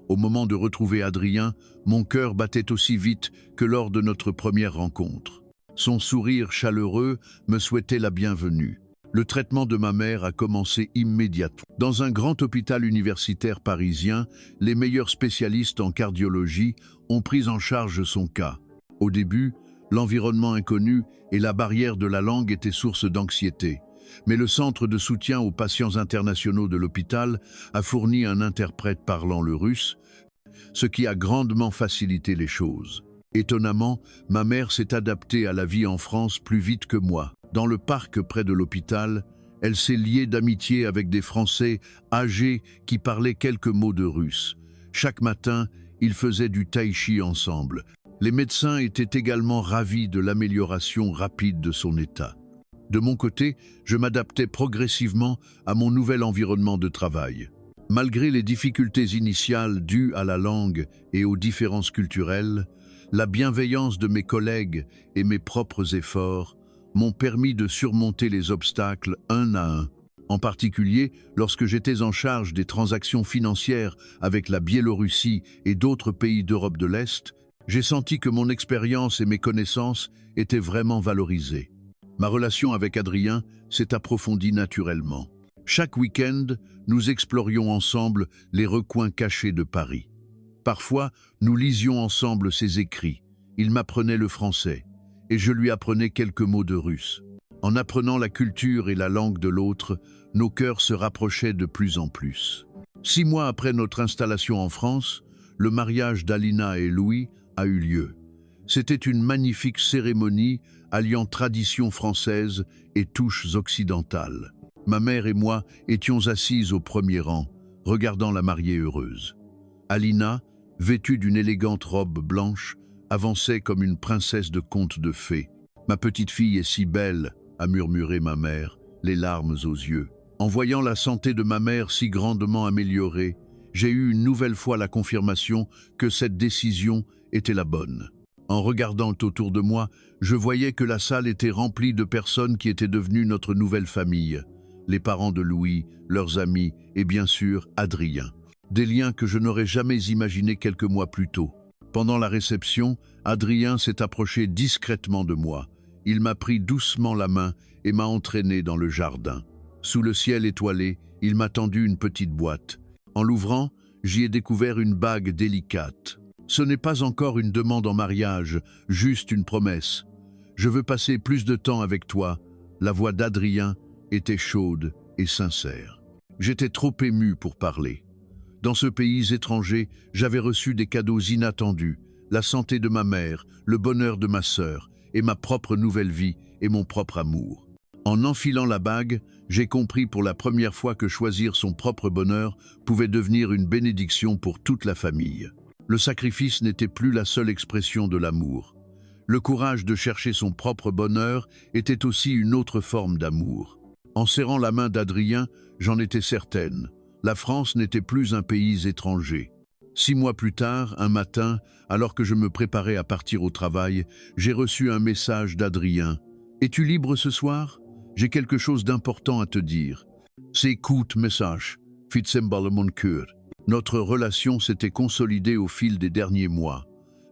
Au moment de retrouver Adrien, mon cœur battait aussi vite que lors de notre première rencontre. Son sourire chaleureux me souhaitait la bienvenue. Le traitement de ma mère a commencé immédiatement. Dans un grand hôpital universitaire parisien, les meilleurs spécialistes en cardiologie ont pris en charge son cas. Au début, l'environnement inconnu et la barrière de la langue étaient source d'anxiété. Mais le centre de soutien aux patients internationaux de l'hôpital a fourni un interprète parlant le russe, ce qui a grandement facilité les choses. Étonnamment, ma mère s'est adaptée à la vie en France plus vite que moi. Dans le parc près de l'hôpital, elle s'est liée d'amitié avec des Français âgés qui parlaient quelques mots de russe. Chaque matin, ils faisaient du tai chi ensemble. Les médecins étaient également ravis de l'amélioration rapide de son état. De mon côté, je m'adaptais progressivement à mon nouvel environnement de travail. Malgré les difficultés initiales dues à la langue et aux différences culturelles, la bienveillance de mes collègues et mes propres efforts m'ont permis de surmonter les obstacles un à un. En particulier, lorsque j'étais en charge des transactions financières avec la Biélorussie et d'autres pays d'Europe de l'Est, j'ai senti que mon expérience et mes connaissances étaient vraiment valorisées. Ma relation avec Adrien s'est approfondie naturellement. Chaque week-end, nous explorions ensemble les recoins cachés de Paris. Parfois, nous lisions ensemble ses écrits. Il m'apprenait le français et je lui apprenais quelques mots de russe. En apprenant la culture et la langue de l'autre, nos cœurs se rapprochaient de plus en plus. 6 mois après notre installation en France, le mariage d'Alina et Louis a eu lieu. C'était une magnifique cérémonie alliant tradition française et touches occidentales. Ma mère et moi étions assises au premier rang, regardant la mariée heureuse. Alina, vêtue d'une élégante robe blanche, avançait comme une princesse de conte de fées. « Ma petite fille est si belle », a murmuré ma mère, les larmes aux yeux. En voyant la santé de ma mère si grandement améliorée, j'ai eu une nouvelle fois la confirmation que cette décision était la bonne. En regardant autour de moi, je voyais que la salle était remplie de personnes qui étaient devenues notre nouvelle famille. Les parents de Louis, leurs amis et bien sûr Adrien. Des liens que je n'aurais jamais imaginés quelques mois plus tôt. Pendant la réception, Adrien s'est approché discrètement de moi. Il m'a pris doucement la main et m'a entraîné dans le jardin. Sous le ciel étoilé, il m'a tendu une petite boîte. En l'ouvrant, j'y ai découvert une bague délicate. Ce n'est pas encore une demande en mariage, juste une promesse. Je veux passer plus de temps avec toi. La voix d'Adrien était chaude et sincère. J'étais trop ému pour parler. Dans ce pays étranger, j'avais reçu des cadeaux inattendus, la santé de ma mère, le bonheur de ma sœur, et ma propre nouvelle vie et mon propre amour. En enfilant la bague, j'ai compris pour la première fois que choisir son propre bonheur pouvait devenir une bénédiction pour toute la famille. Le sacrifice n'était plus la seule expression de l'amour. Le courage de chercher son propre bonheur était aussi une autre forme d'amour. En serrant la main d'Adrien, j'en étais certaine. La France n'était plus un pays étranger. 6 mois plus tard, un matin, alors que je me préparais à partir au travail, j'ai reçu un message d'Adrien. « Es-tu libre ce soir? J'ai quelque chose d'important à te dire. » C'est écoute message, Fitzembal mon cœur. Notre relation s'était consolidée au fil des derniers mois,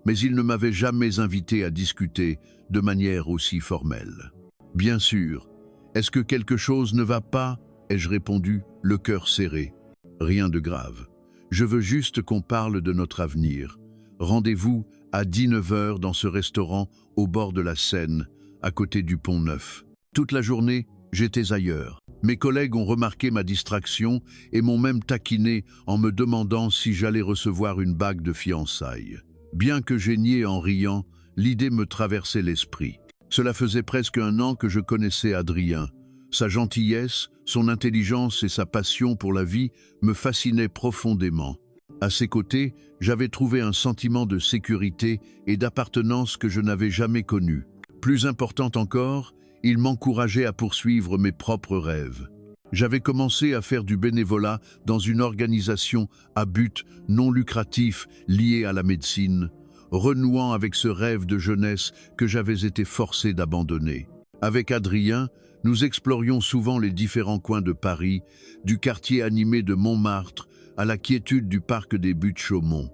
mais il ne m'avait jamais invité à discuter de manière aussi formelle. « Bien sûr. Est-ce que quelque chose ne va pas ?» ai-je répondu, le cœur serré. « Rien de grave. Je veux juste qu'on parle de notre avenir. Rendez-vous à 19h dans ce restaurant au bord de la Seine, à côté du Pont Neuf. » Toute la journée, j'étais ailleurs. Mes collègues ont remarqué ma distraction et m'ont même taquiné en me demandant si j'allais recevoir une bague de fiançailles. Bien que j'ai nié en riant, l'idée me traversait l'esprit. Cela faisait presque 1 an que je connaissais Adrien. Sa gentillesse, son intelligence et sa passion pour la vie me fascinaient profondément. À ses côtés, j'avais trouvé un sentiment de sécurité et d'appartenance que je n'avais jamais connu. Plus important encore, il m'encourageait à poursuivre mes propres rêves. J'avais commencé à faire du bénévolat dans une organisation à but non lucratif liée à la médecine, renouant avec ce rêve de jeunesse que j'avais été forcé d'abandonner. Avec Adrien, nous explorions souvent les différents coins de Paris, du quartier animé de Montmartre à la quiétude du parc des Buttes-Chaumont.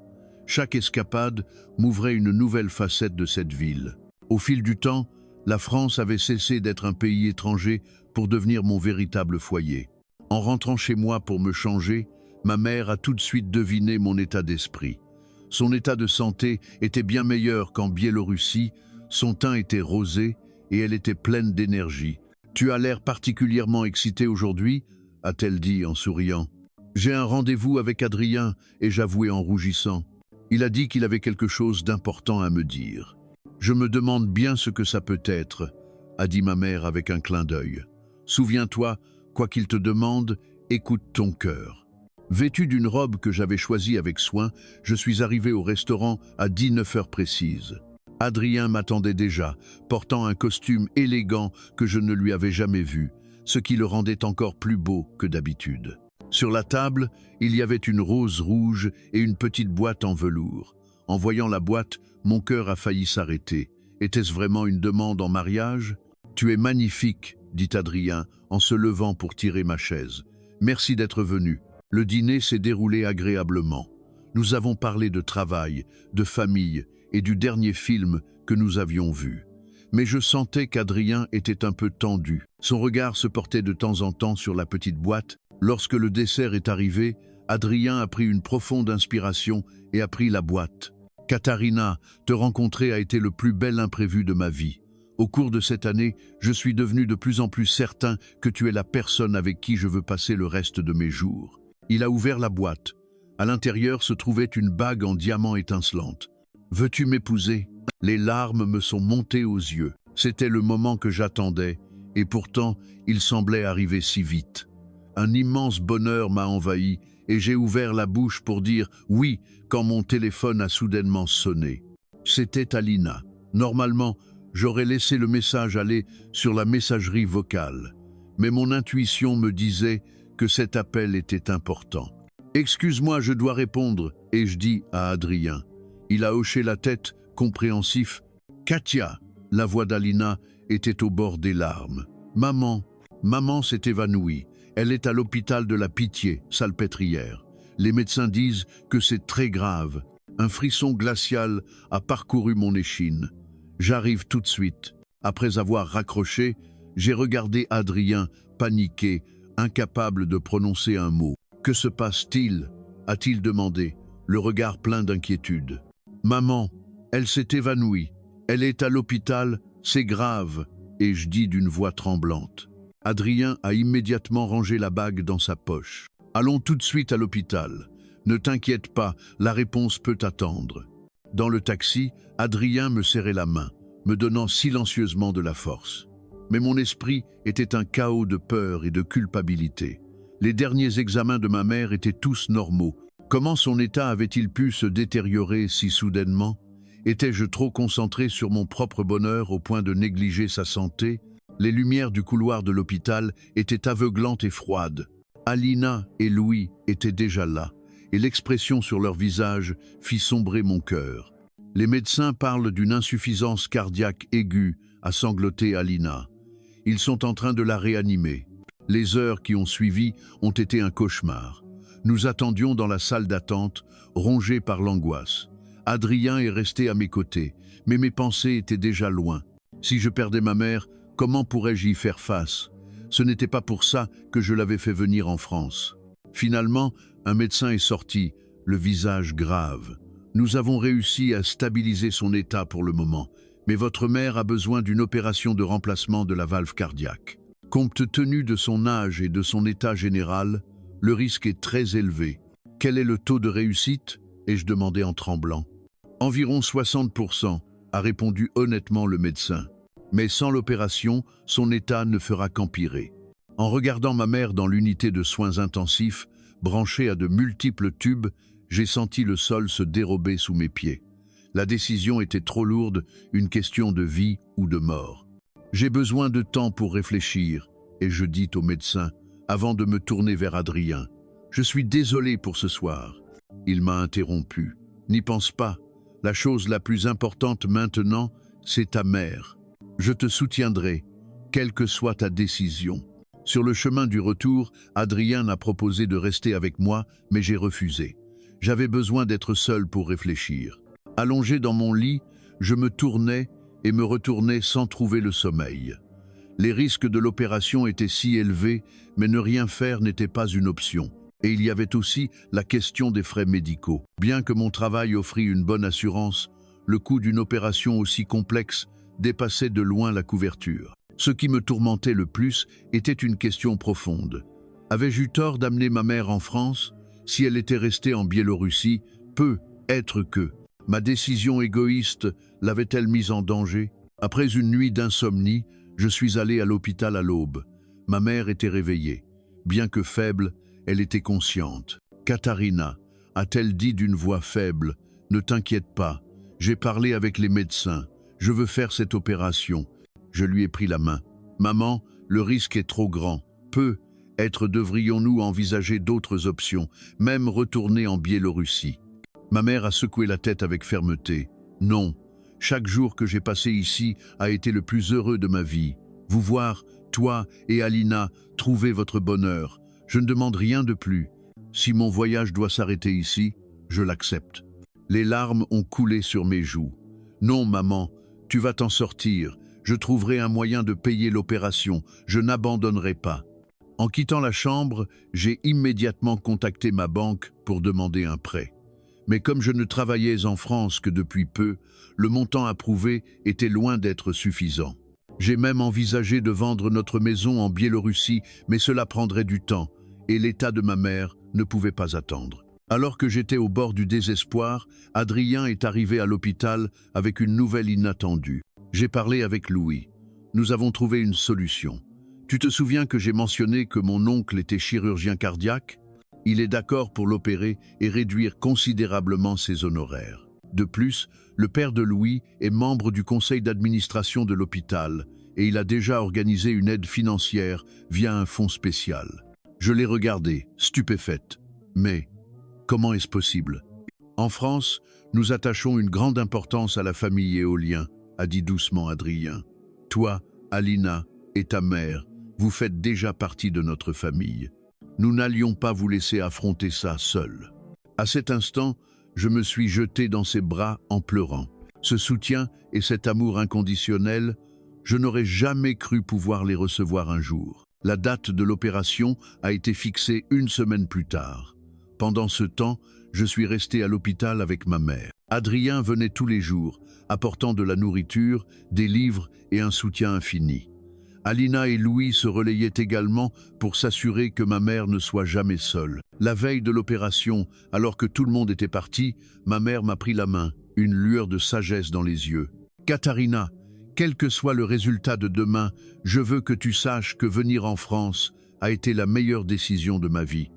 Chaque escapade m'ouvrait une nouvelle facette de cette ville. Au fil du temps, la France avait cessé d'être un pays étranger pour devenir mon véritable foyer. En rentrant chez moi pour me changer, ma mère a tout de suite deviné mon état d'esprit. Son état de santé était bien meilleur qu'en Biélorussie, son teint était rosé et elle était pleine d'énergie. « Tu as l'air particulièrement excité aujourd'hui ?» a-t-elle dit en souriant. « J'ai un rendez-vous avec Adrien » et j'avouai en rougissant. Il a dit qu'il avait quelque chose d'important à me dire. « Je me demande bien ce que ça peut être » a dit ma mère avec un clin d'œil. « Souviens-toi, quoi qu'il te demande, écoute ton cœur. » Vêtu d'une robe que j'avais choisie avec soin, je suis arrivé au restaurant à 19 heures précises. Adrien m'attendait déjà, portant un costume élégant que je ne lui avais jamais vu, ce qui le rendait encore plus beau que d'habitude. Sur la table, il y avait une rose rouge et une petite boîte en velours. En voyant la boîte, mon cœur a failli s'arrêter. Était-ce vraiment une demande en mariage ? « Tu es magnifique », dit Adrien, en se levant pour tirer ma chaise. « Merci d'être venu. » Le dîner s'est déroulé agréablement. Nous avons parlé de travail, de famille et du dernier film que nous avions vu. Mais je sentais qu'Adrien était un peu tendu. Son regard se portait de temps en temps sur la petite boîte. Lorsque le dessert est arrivé, Adrien a pris une profonde inspiration et a pris la boîte. « Katharina, te rencontrer a été le plus bel imprévu de ma vie. Au cours de cette année, je suis devenu de plus en plus certain que tu es la personne avec qui je veux passer le reste de mes jours. » Il a ouvert la boîte. À l'intérieur se trouvait une bague en diamant étincelante. « Veux-tu m'épouser ?» Les larmes me sont montées aux yeux. C'était le moment que j'attendais, et pourtant, il semblait arriver si vite. Un immense bonheur m'a envahi, et j'ai ouvert la bouche pour dire « oui » quand mon téléphone a soudainement sonné. C'était Alina. Normalement, j'aurais laissé le message aller sur la messagerie vocale. Mais mon intuition me disait que cet appel était important. « Excuse-moi, je dois répondre » ai-je dit à Adrien. Il a hoché la tête, compréhensif. « Katia !» La voix d'Alina était au bord des larmes. « Maman s'est évanouie. Elle est à l'hôpital de la Pitié, Salpêtrière. Les médecins disent que c'est très grave. Un frisson glacial a parcouru mon échine. J'arrive tout de suite. » Après avoir raccroché, j'ai regardé Adrien, paniqué, incapable de prononcer un mot. « Que se passe-t-il » a-t-il demandé, le regard plein d'inquiétude. « Maman, elle s'est évanouie. Elle est à l'hôpital, c'est grave, » ai-je dit d'une voix tremblante. Adrien a immédiatement rangé la bague dans sa poche. « Allons tout de suite à l'hôpital. Ne t'inquiète pas, la réponse peut attendre. » Dans le taxi, Adrien me serrait la main, me donnant silencieusement de la force. Mais mon esprit était un chaos de peur et de culpabilité. Les derniers examens de ma mère étaient tous normaux. Comment son état avait-il pu se détériorer si soudainement? Étais-je trop concentré sur mon propre bonheur au point de négliger sa santé? Les lumières du couloir de l'hôpital étaient aveuglantes et froides. Alina et Louis étaient déjà là, et l'expression sur leur visage fit sombrer mon cœur. Les médecins parlent d'une insuffisance cardiaque aiguë, a sangloté Alina. Ils sont en train de la réanimer. Les heures qui ont suivi ont été un cauchemar. Nous attendions dans la salle d'attente, rongés par l'angoisse. Adrien est resté à mes côtés, mais mes pensées étaient déjà loin. Si je perdais ma mère, comment pourrais-je y faire face? Ce n'était pas pour ça que je l'avais fait venir en France. Finalement, un médecin est sorti, le visage grave. Nous avons réussi à stabiliser son état pour le moment, mais votre mère a besoin d'une opération de remplacement de la valve cardiaque. Compte tenu de son âge et de son état général, le risque est très élevé. Quel est le taux de réussite? Ai-je demandé en tremblant. Environ 60%, a répondu honnêtement le médecin. Mais sans l'opération, son état ne fera qu'empirer. En regardant ma mère dans l'unité de soins intensifs, branchée à de multiples tubes, J'ai senti le sol se dérober sous mes pieds. La décision était trop lourde, une question de vie ou de mort. J'ai besoin de temps pour réfléchir, et je dis au médecin, avant de me tourner vers Adrien, « Je suis désolé pour ce soir. » Il m'a interrompu. « N'y pense pas. La chose la plus importante maintenant, c'est ta mère. Je te soutiendrai, quelle que soit ta décision. » Sur le chemin du retour, Adrien a proposé de rester avec moi, mais j'ai refusé. J'avais besoin d'être seul pour réfléchir. Allongé dans mon lit, je me tournais et me retournais sans trouver le sommeil. Les risques de l'opération étaient si élevés, mais ne rien faire n'était pas une option. Et il y avait aussi la question des frais médicaux. Bien que mon travail offrit une bonne assurance, le coût d'une opération aussi complexe dépassait de loin la couverture. Ce qui me tourmentait le plus était une question profonde. Avais-je eu tort d'amener ma mère en France? Si elle était restée en Biélorussie, peut-être que ma décision égoïste l'avait-elle mise en danger? Après une nuit d'insomnie, je suis allé à l'hôpital à l'aube. Ma mère était réveillée. Bien que faible, elle était consciente. « Katharina » a-t-elle dit d'une voix faible, « Ne t'inquiète pas, j'ai parlé avec les médecins. Je veux faire cette opération. » Je lui ai pris la main. « Maman, le risque est trop grand. Peut-être devrions-nous envisager d'autres options, même retourner en Biélorussie. » Ma mère a secoué la tête avec fermeté. « Non, chaque jour que j'ai passé ici a été le plus heureux de ma vie. Vous voir, toi et Alina, trouver votre bonheur. Je ne demande rien de plus. Si mon voyage doit s'arrêter ici, je l'accepte. » Les larmes ont coulé sur mes joues. « Non, maman, tu vas t'en sortir. Je trouverai un moyen de payer l'opération. Je n'abandonnerai pas. » En quittant la chambre, j'ai immédiatement contacté ma banque pour demander un prêt. Mais comme je ne travaillais en France que depuis peu, le montant approuvé était loin d'être suffisant. J'ai même envisagé de vendre notre maison en Biélorussie, mais cela prendrait du temps, et l'état de ma mère ne pouvait pas attendre. Alors que j'étais au bord du désespoir, Adrien est arrivé à l'hôpital avec une nouvelle inattendue. J'ai parlé avec Louis. Nous avons trouvé une solution. Tu te souviens que j'ai mentionné que mon oncle était chirurgien cardiaque? Il est d'accord pour l'opérer et réduire considérablement ses honoraires. De plus, le père de Louis est membre du conseil d'administration de l'hôpital et il a déjà organisé une aide financière via un fonds spécial. Je l'ai regardé, stupéfaite. Mais comment est-ce possible? En France, nous attachons une grande importance à la famille et aux liens, a dit doucement Adrien. Toi, Alina et ta mère, vous faites déjà partie de notre famille. Nous n'allions pas vous laisser affronter ça seuls. À cet instant, je me suis jeté dans ses bras en pleurant. Ce soutien et cet amour inconditionnel, je n'aurais jamais cru pouvoir les recevoir un jour. La date de l'opération a été fixée une semaine plus tard. Pendant ce temps, je suis resté à l'hôpital avec ma mère. Adrien venait tous les jours, apportant de la nourriture, des livres et un soutien infini. Alina et Louis se relayaient également pour s'assurer que ma mère ne soit jamais seule. La veille de l'opération, alors que tout le monde était parti, ma mère m'a pris la main, une lueur de sagesse dans les yeux. « Katharina, quel que soit le résultat de demain, je veux que tu saches que venir en France a été la meilleure décision de ma vie.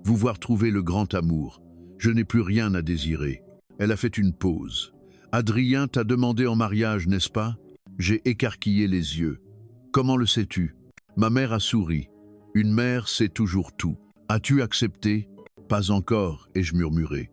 Vous voir trouver le grand amour. Je n'ai plus rien à désirer. » Elle a fait une pause. « Adrien t'a demandé en mariage, n'est-ce pas ?» J'ai écarquillé les yeux. « Comment le sais-tu » Ma mère a souri. « Une mère sait toujours tout. As-tu accepté » Pas encore, ai-je murmuré.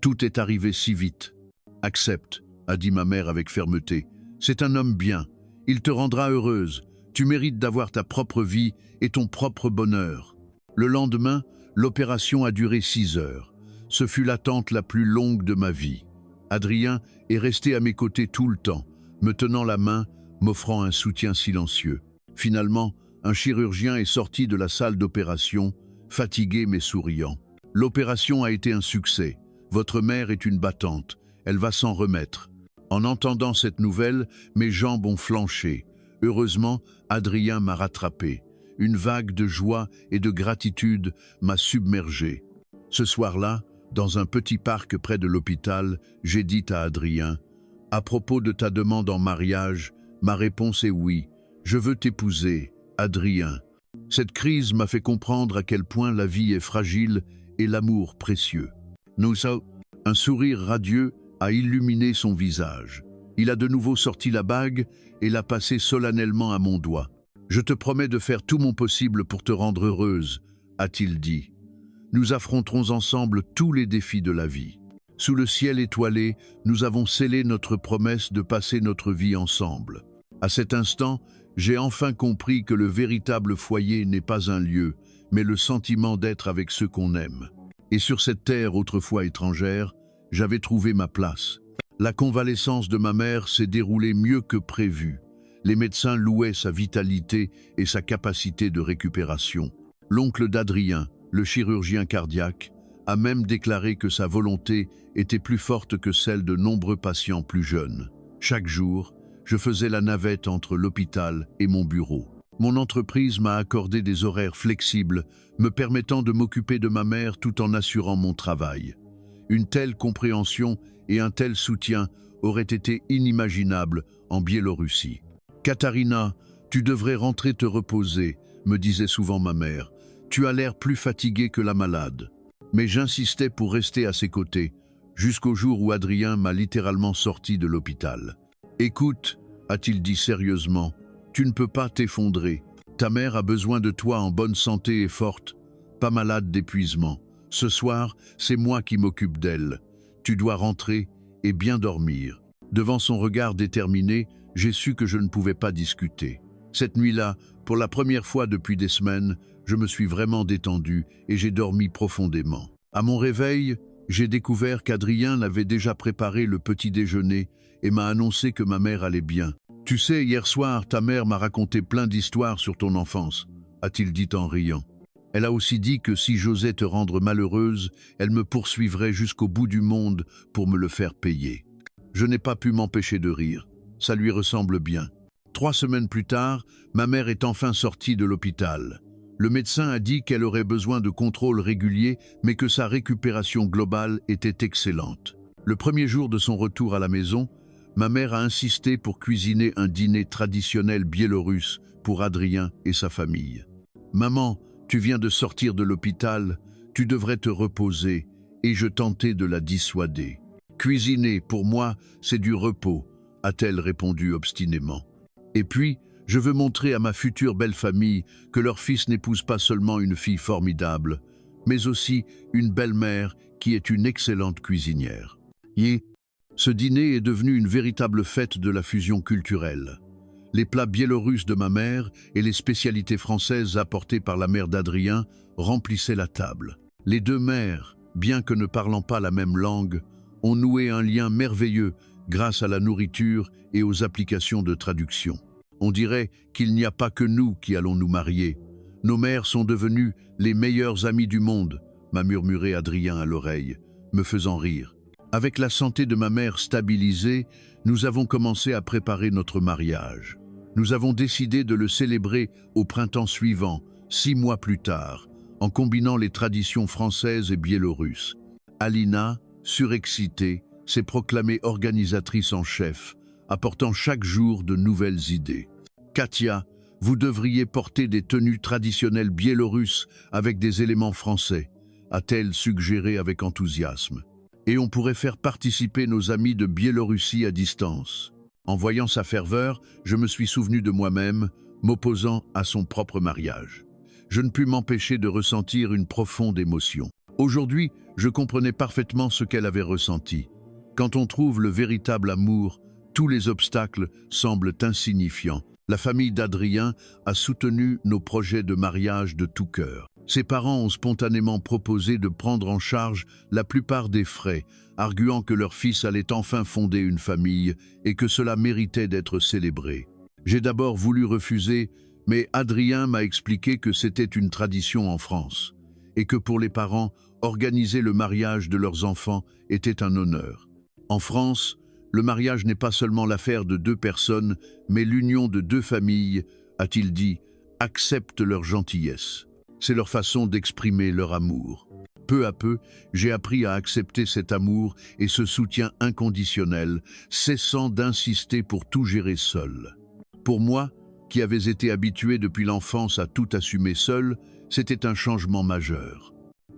Tout est arrivé si vite. « Accepte » a dit ma mère avec fermeté. « C'est un homme bien. Il te rendra heureuse. Tu mérites d'avoir ta propre vie et ton propre bonheur. » Le lendemain, l'opération a duré 6 heures. Ce fut l'attente la plus longue de ma vie. Adrien est resté à mes côtés tout le temps, me tenant la main, m'offrant un soutien silencieux. Finalement, un chirurgien est sorti de la salle d'opération, fatigué mais souriant. « L'opération a été un succès. Votre mère est une battante. Elle va s'en remettre. » En entendant cette nouvelle, mes jambes ont flanché. Heureusement, Adrien m'a rattrapé. Une vague de joie et de gratitude m'a submergé. Ce soir-là, dans un petit parc près de l'hôpital, j'ai dit à Adrien, « À propos de ta demande en mariage, ma réponse est oui. Je veux t'épouser, Adrien. » Cette crise m'a fait comprendre à quel point la vie est fragile et l'amour précieux. Nous autres. Un sourire radieux a illuminé son visage. Il a de nouveau sorti la bague et l'a passée solennellement à mon doigt. « Je te promets de faire tout mon possible pour te rendre heureuse », a-t-il dit. « Nous affronterons ensemble tous les défis de la vie. » Sous le ciel étoilé, nous avons scellé notre promesse de passer notre vie ensemble. À cet instant, j'ai enfin compris que le véritable foyer n'est pas un lieu, mais le sentiment d'être avec ceux qu'on aime. Et sur cette terre autrefois étrangère, j'avais trouvé ma place. La convalescence de ma mère s'est déroulée mieux que prévu. Les médecins louaient sa vitalité et sa capacité de récupération. L'oncle d'Adrien, le chirurgien cardiaque, a même déclaré que sa volonté était plus forte que celle de nombreux patients plus jeunes. Chaque jour, je faisais la navette entre l'hôpital et mon bureau. Mon entreprise m'a accordé des horaires flexibles, me permettant de m'occuper de ma mère tout en assurant mon travail. Une telle compréhension et un tel soutien auraient été inimaginables en Biélorussie. « Katharina, tu devrais rentrer te reposer », me disait souvent ma mère. « Tu as l'air plus fatiguée que la malade. » Mais j'insistais pour rester à ses côtés, jusqu'au jour où Adrien m'a littéralement sorti de l'hôpital. « Écoute, » a-t-il dit sérieusement, « tu ne peux pas t'effondrer. Ta mère a besoin de toi en bonne santé et forte, pas malade d'épuisement. Ce soir, c'est moi qui m'occupe d'elle. Tu dois rentrer et bien dormir. » Devant son regard déterminé, j'ai su que je ne pouvais pas discuter. Cette nuit-là, pour la première fois depuis des semaines, je me suis vraiment détendu et j'ai dormi profondément. À mon réveil, j'ai découvert qu'Adrien avait déjà préparé le petit déjeuner et m'a annoncé que ma mère allait bien. « Tu sais, hier soir, ta mère m'a raconté plein d'histoires sur ton enfance », a-t-il dit en riant. « Elle a aussi dit que si j'osais te rendre malheureuse, elle me poursuivrait jusqu'au bout du monde pour me le faire payer. » Je n'ai pas pu m'empêcher de rire. Ça lui ressemble bien. 3 semaines plus tard, ma mère est enfin sortie de l'hôpital. Le médecin a dit qu'elle aurait besoin de contrôles réguliers, mais que sa récupération globale était excellente. Le premier jour de son retour à la maison, ma mère a insisté pour cuisiner un dîner traditionnel biélorusse pour Adrien et sa famille. « Maman, tu viens de sortir de l'hôpital, tu devrais te reposer, » et je tentais de la dissuader. « Cuisiner, pour moi, c'est du repos », a-t-elle répondu obstinément. Et puis, je veux montrer à ma future belle-famille que leur fils n'épouse pas seulement une fille formidable, mais aussi une belle-mère qui est une excellente cuisinière. Ce dîner est devenu une véritable fête de la fusion culturelle. Les plats biélorusses de ma mère et les spécialités françaises apportées par la mère d'Adrien remplissaient la table. Les deux mères, bien que ne parlant pas la même langue, ont noué un lien merveilleux grâce à la nourriture et aux applications de traduction. On dirait qu'il n'y a pas que nous qui allons nous marier. Nos mères sont devenues les meilleures amies du monde, m'a murmuré Adrien à l'oreille, me faisant rire. Avec la santé de ma mère stabilisée, nous avons commencé à préparer notre mariage. Nous avons décidé de le célébrer au printemps suivant, 6 mois plus tard, en combinant les traditions françaises et biélorusses. Alina, surexcitée, s'est proclamée organisatrice en chef, apportant chaque jour de nouvelles idées. « Katia, vous devriez porter des tenues traditionnelles biélorusses avec des éléments français », a-t-elle suggéré avec enthousiasme. « Et on pourrait faire participer nos amis de Biélorussie à distance. » En voyant sa ferveur, je me suis souvenu de moi-même, m'opposant à son propre mariage. Je ne pus m'empêcher de ressentir une profonde émotion. Aujourd'hui, je comprenais parfaitement ce qu'elle avait ressenti. Quand on trouve le véritable amour, tous les obstacles semblent insignifiants. La famille d'Adrien a soutenu nos projets de mariage de tout cœur. Ses parents ont spontanément proposé de prendre en charge la plupart des frais, arguant que leur fils allait enfin fonder une famille et que cela méritait d'être célébré. J'ai d'abord voulu refuser, mais Adrien m'a expliqué que c'était une tradition en France et que pour les parents, organiser le mariage de leurs enfants était un honneur. En France, le mariage n'est pas seulement l'affaire de 2 personnes, mais l'union de 2 familles, a-t-il dit, accepte leur gentillesse. C'est leur façon d'exprimer leur amour. Peu à peu, j'ai appris à accepter cet amour et ce soutien inconditionnel, cessant d'insister pour tout gérer seul. Pour moi, qui avais été habitué depuis l'enfance à tout assumer seul, c'était un changement majeur.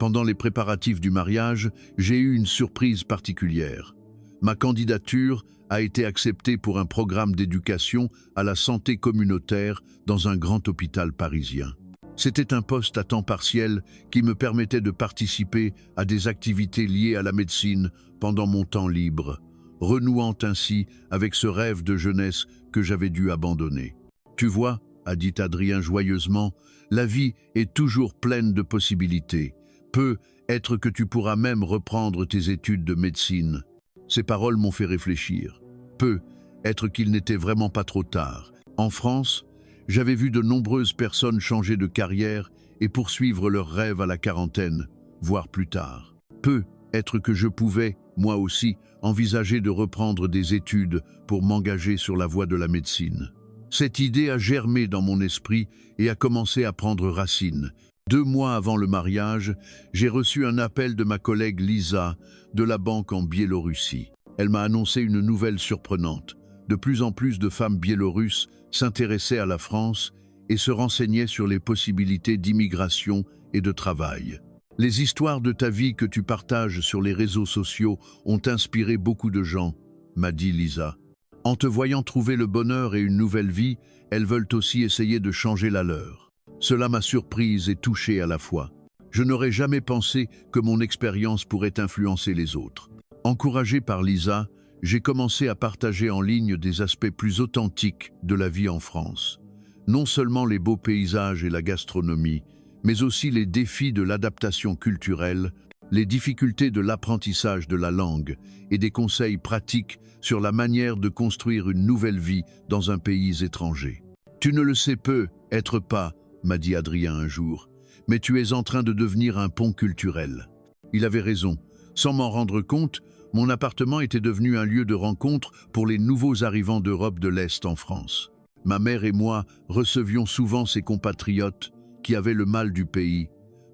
Pendant les préparatifs du mariage, j'ai eu une surprise particulière. Ma candidature a été acceptée pour un programme d'éducation à la santé communautaire dans un grand hôpital parisien. C'était un poste à temps partiel qui me permettait de participer à des activités liées à la médecine pendant mon temps libre, renouant ainsi avec ce rêve de jeunesse que j'avais dû abandonner. « Tu vois », a dit Adrien joyeusement, « la vie est toujours pleine de possibilités. Peut-être que tu pourras même reprendre tes études de médecine. » Ces paroles m'ont fait réfléchir. Peut-être qu'il n'était vraiment pas trop tard. En France, j'avais vu de nombreuses personnes changer de carrière et poursuivre leurs rêves à la quarantaine, voire plus tard. Peut-être que je pouvais, moi aussi, envisager de reprendre des études pour m'engager sur la voie de la médecine. Cette idée a germé dans mon esprit et a commencé à prendre racine. 2 mois avant le mariage, j'ai reçu un appel de ma collègue Lisa de la banque en Biélorussie. Elle m'a annoncé une nouvelle surprenante. De plus en plus de femmes biélorusses s'intéressaient à la France et se renseignaient sur les possibilités d'immigration et de travail. Les histoires de ta vie que tu partages sur les réseaux sociaux ont inspiré beaucoup de gens, m'a dit Lisa. En te voyant trouver le bonheur et une nouvelle vie, elles veulent aussi essayer de changer la leur. Cela m'a surprise et touchée à la fois. Je n'aurais jamais pensé que mon expérience pourrait influencer les autres. Encouragé par Lisa, j'ai commencé à partager en ligne des aspects plus authentiques de la vie en France. Non seulement les beaux paysages et la gastronomie, mais aussi les défis de l'adaptation culturelle, les difficultés de l'apprentissage de la langue et des conseils pratiques sur la manière de construire une nouvelle vie dans un pays étranger. « Tu ne le sais peut-être pas », m'a dit Adrien un jour, « mais tu es en train de devenir un pont culturel. » Il avait raison. Sans m'en rendre compte, mon appartement était devenu un lieu de rencontre pour les nouveaux arrivants d'Europe de l'Est en France. Ma mère et moi recevions souvent ces compatriotes qui avaient le mal du pays,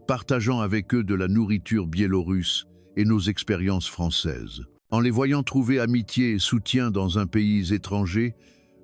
partageant avec eux de la nourriture biélorusse et nos expériences françaises. En les voyant trouver amitié et soutien dans un pays étranger,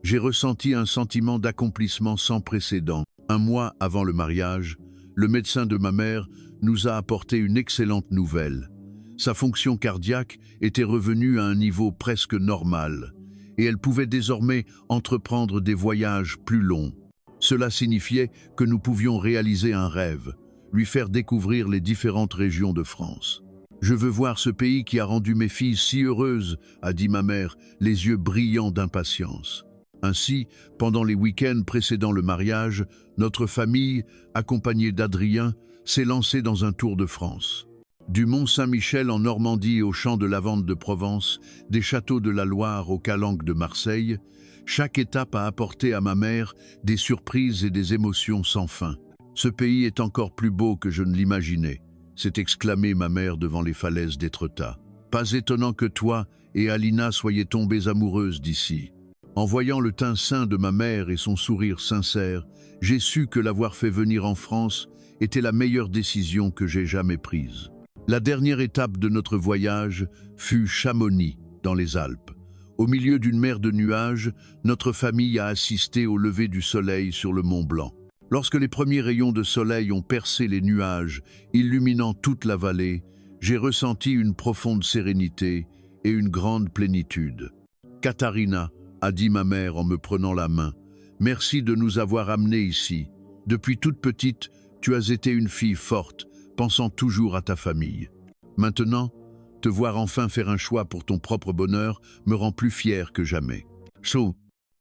j'ai ressenti un sentiment d'accomplissement sans précédent. 1 mois avant le mariage, le médecin de ma mère nous a apporté une excellente nouvelle. Sa fonction cardiaque était revenue à un niveau presque normal, et elle pouvait désormais entreprendre des voyages plus longs. Cela signifiait que nous pouvions réaliser un rêve, lui faire découvrir les différentes régions de France. « Je veux voir ce pays qui a rendu mes filles si heureuses », a dit ma mère, les yeux brillants d'impatience. Ainsi, pendant les week-ends précédant le mariage, notre famille, accompagnée d'Adrien, s'est lancée dans un tour de France. Du Mont-Saint-Michel en Normandie aux champs de lavande de Provence, des châteaux de la Loire aux calanques de Marseille, chaque étape a apporté à ma mère des surprises et des émotions sans fin. « Ce pays est encore plus beau que je ne l'imaginais », s'est exclamée ma mère devant les falaises d'Étretat. « Pas étonnant que toi et Alina soyez tombées amoureuses d'ici. » En voyant le teint sain de ma mère et son sourire sincère, j'ai su que l'avoir fait venir en France était la meilleure décision que j'ai jamais prise. La dernière étape de notre voyage fut Chamonix, dans les Alpes. Au milieu d'une mer de nuages, notre famille a assisté au lever du soleil sur le Mont Blanc. Lorsque les premiers rayons de soleil ont percé les nuages, illuminant toute la vallée, j'ai ressenti une profonde sérénité et une grande plénitude. « Katharina », a dit ma mère en me prenant la main, « merci de nous avoir amenés ici. Depuis toute petite, tu as été une fille forte, pensant toujours à ta famille. Maintenant, te voir enfin faire un choix pour ton propre bonheur me rend plus fier que jamais. »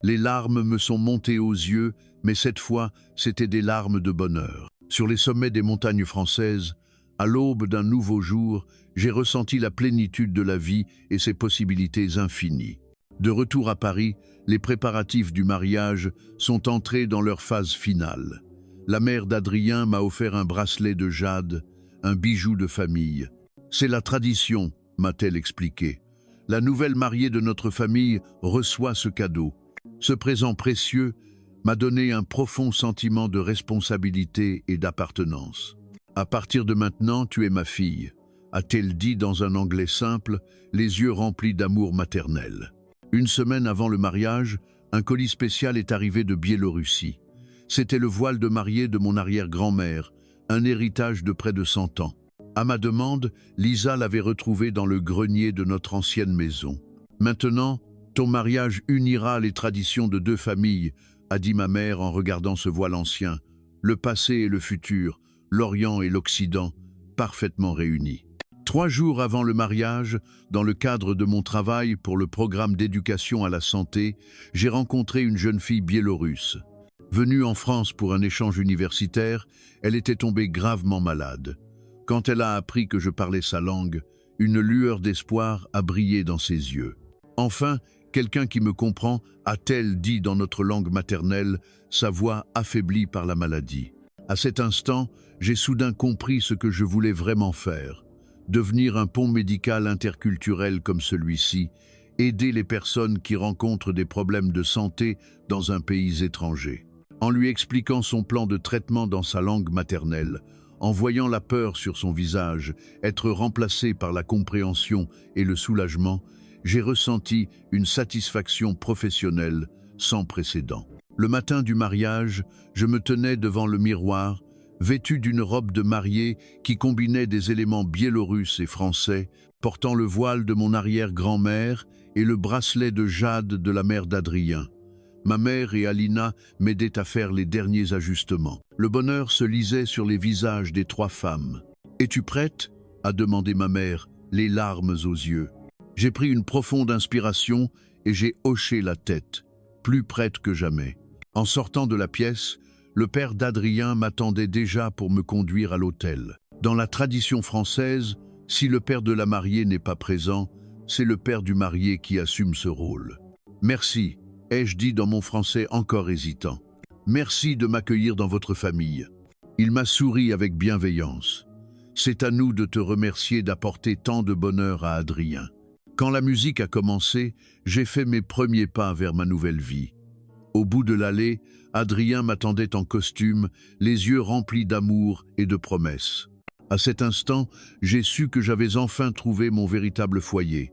Les larmes me sont montées aux yeux, mais cette fois, c'était des larmes de bonheur. Sur les sommets des montagnes françaises, à l'aube d'un nouveau jour, j'ai ressenti la plénitude de la vie et ses possibilités infinies. De retour à Paris, les préparatifs du mariage sont entrés dans leur phase finale. La mère d'Adrien m'a offert un bracelet de jade, un bijou de famille. « C'est la tradition », m'a-t-elle expliqué. « La nouvelle mariée de notre famille reçoit ce cadeau. » Ce présent précieux m'a donné un profond sentiment de responsabilité et d'appartenance. « À partir de maintenant, tu es ma fille », a-t-elle dit dans un anglais simple, les yeux remplis d'amour maternel. 1 semaine avant le mariage, un colis spécial est arrivé de Biélorussie. C'était le voile de mariée de mon arrière-grand-mère, un héritage de près de 100 ans. À ma demande, Lisa l'avait retrouvé dans le grenier de notre ancienne maison. Maintenant, ton mariage unira les traditions de deux familles, a dit ma mère en regardant ce voile ancien. Le passé et le futur, l'Orient et l'Occident, parfaitement réunis. 3 jours avant le mariage, dans le cadre de mon travail pour le programme d'éducation à la santé, j'ai rencontré une jeune fille biélorusse. Venue en France pour un échange universitaire, elle était tombée gravement malade. Quand elle a appris que je parlais sa langue, une lueur d'espoir a brillé dans ses yeux. Enfin, quelqu'un qui me comprend, a-t-elle dit dans notre langue maternelle, sa voix affaiblie par la maladie. À cet instant, j'ai soudain compris ce que je voulais vraiment faire. Devenir un pont médical interculturel comme celui-ci, aider les personnes qui rencontrent des problèmes de santé dans un pays étranger. En lui expliquant son plan de traitement dans sa langue maternelle, en voyant la peur sur son visage être remplacée par la compréhension et le soulagement, j'ai ressenti une satisfaction professionnelle sans précédent. Le matin du mariage, je me tenais devant le miroir, vêtu d'une robe de mariée qui combinait des éléments biélorusses et français, portant le voile de mon arrière-grand-mère et le bracelet de jade de la mère d'Adrien. Ma mère et Alina m'aidaient à faire les derniers ajustements. Le bonheur se lisait sur les visages des 3 femmes. « Es-tu prête ?» a demandé ma mère, les larmes aux yeux. J'ai pris une profonde inspiration et j'ai hoché la tête, plus prête que jamais. En sortant de la pièce, le père d'Adrien m'attendait déjà pour me conduire à l'hôtel. Dans la tradition française, si le père de la mariée n'est pas présent, c'est le père du marié qui assume ce rôle. « Merci », ai-je dit dans mon français encore hésitant. « Merci de m'accueillir dans votre famille. » Il m'a souri avec bienveillance. « C'est à nous de te remercier d'apporter tant de bonheur à Adrien. » Quand la musique a commencé, j'ai fait mes premiers pas vers ma nouvelle vie. Au bout de l'allée, Adrien m'attendait en costume, les yeux remplis d'amour et de promesses. À cet instant, j'ai su que j'avais enfin trouvé mon véritable foyer.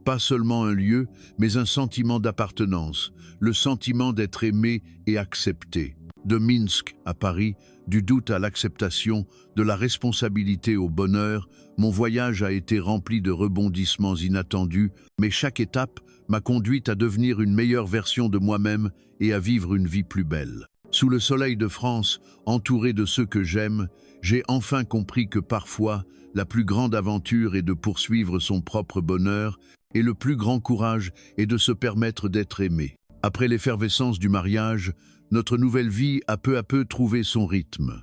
Pas seulement un lieu, mais un sentiment d'appartenance, le sentiment d'être aimé et accepté. De Minsk à Paris, du doute à l'acceptation, de la responsabilité au bonheur, mon voyage a été rempli de rebondissements inattendus, mais chaque étape m'a conduite à devenir une meilleure version de moi-même et à vivre une vie plus belle. Sous le soleil de France, entouré de ceux que j'aime, j'ai enfin compris que parfois, la plus grande aventure est de poursuivre son propre bonheur et le plus grand courage est de se permettre d'être aimé. Après l'effervescence du mariage, notre nouvelle vie a peu à peu trouvé son rythme.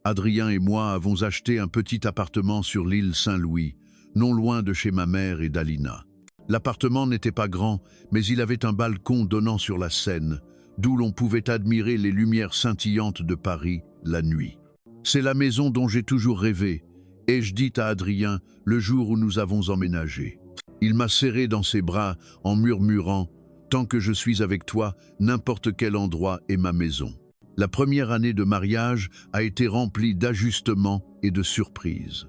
Adrien et moi avons acheté un petit appartement sur l'île Saint-Louis, non loin de chez ma mère et d'Alina. L'appartement n'était pas grand, mais il avait un balcon donnant sur la Seine, d'où l'on pouvait admirer les lumières scintillantes de Paris la nuit. C'est la maison dont j'ai toujours rêvé, ai-je dit à Adrien le jour où nous avons emménagé. Il m'a serré dans ses bras en murmurant « Tant que je suis avec toi, n'importe quel endroit est ma maison ». La première année de mariage a été remplie d'ajustements et de surprises.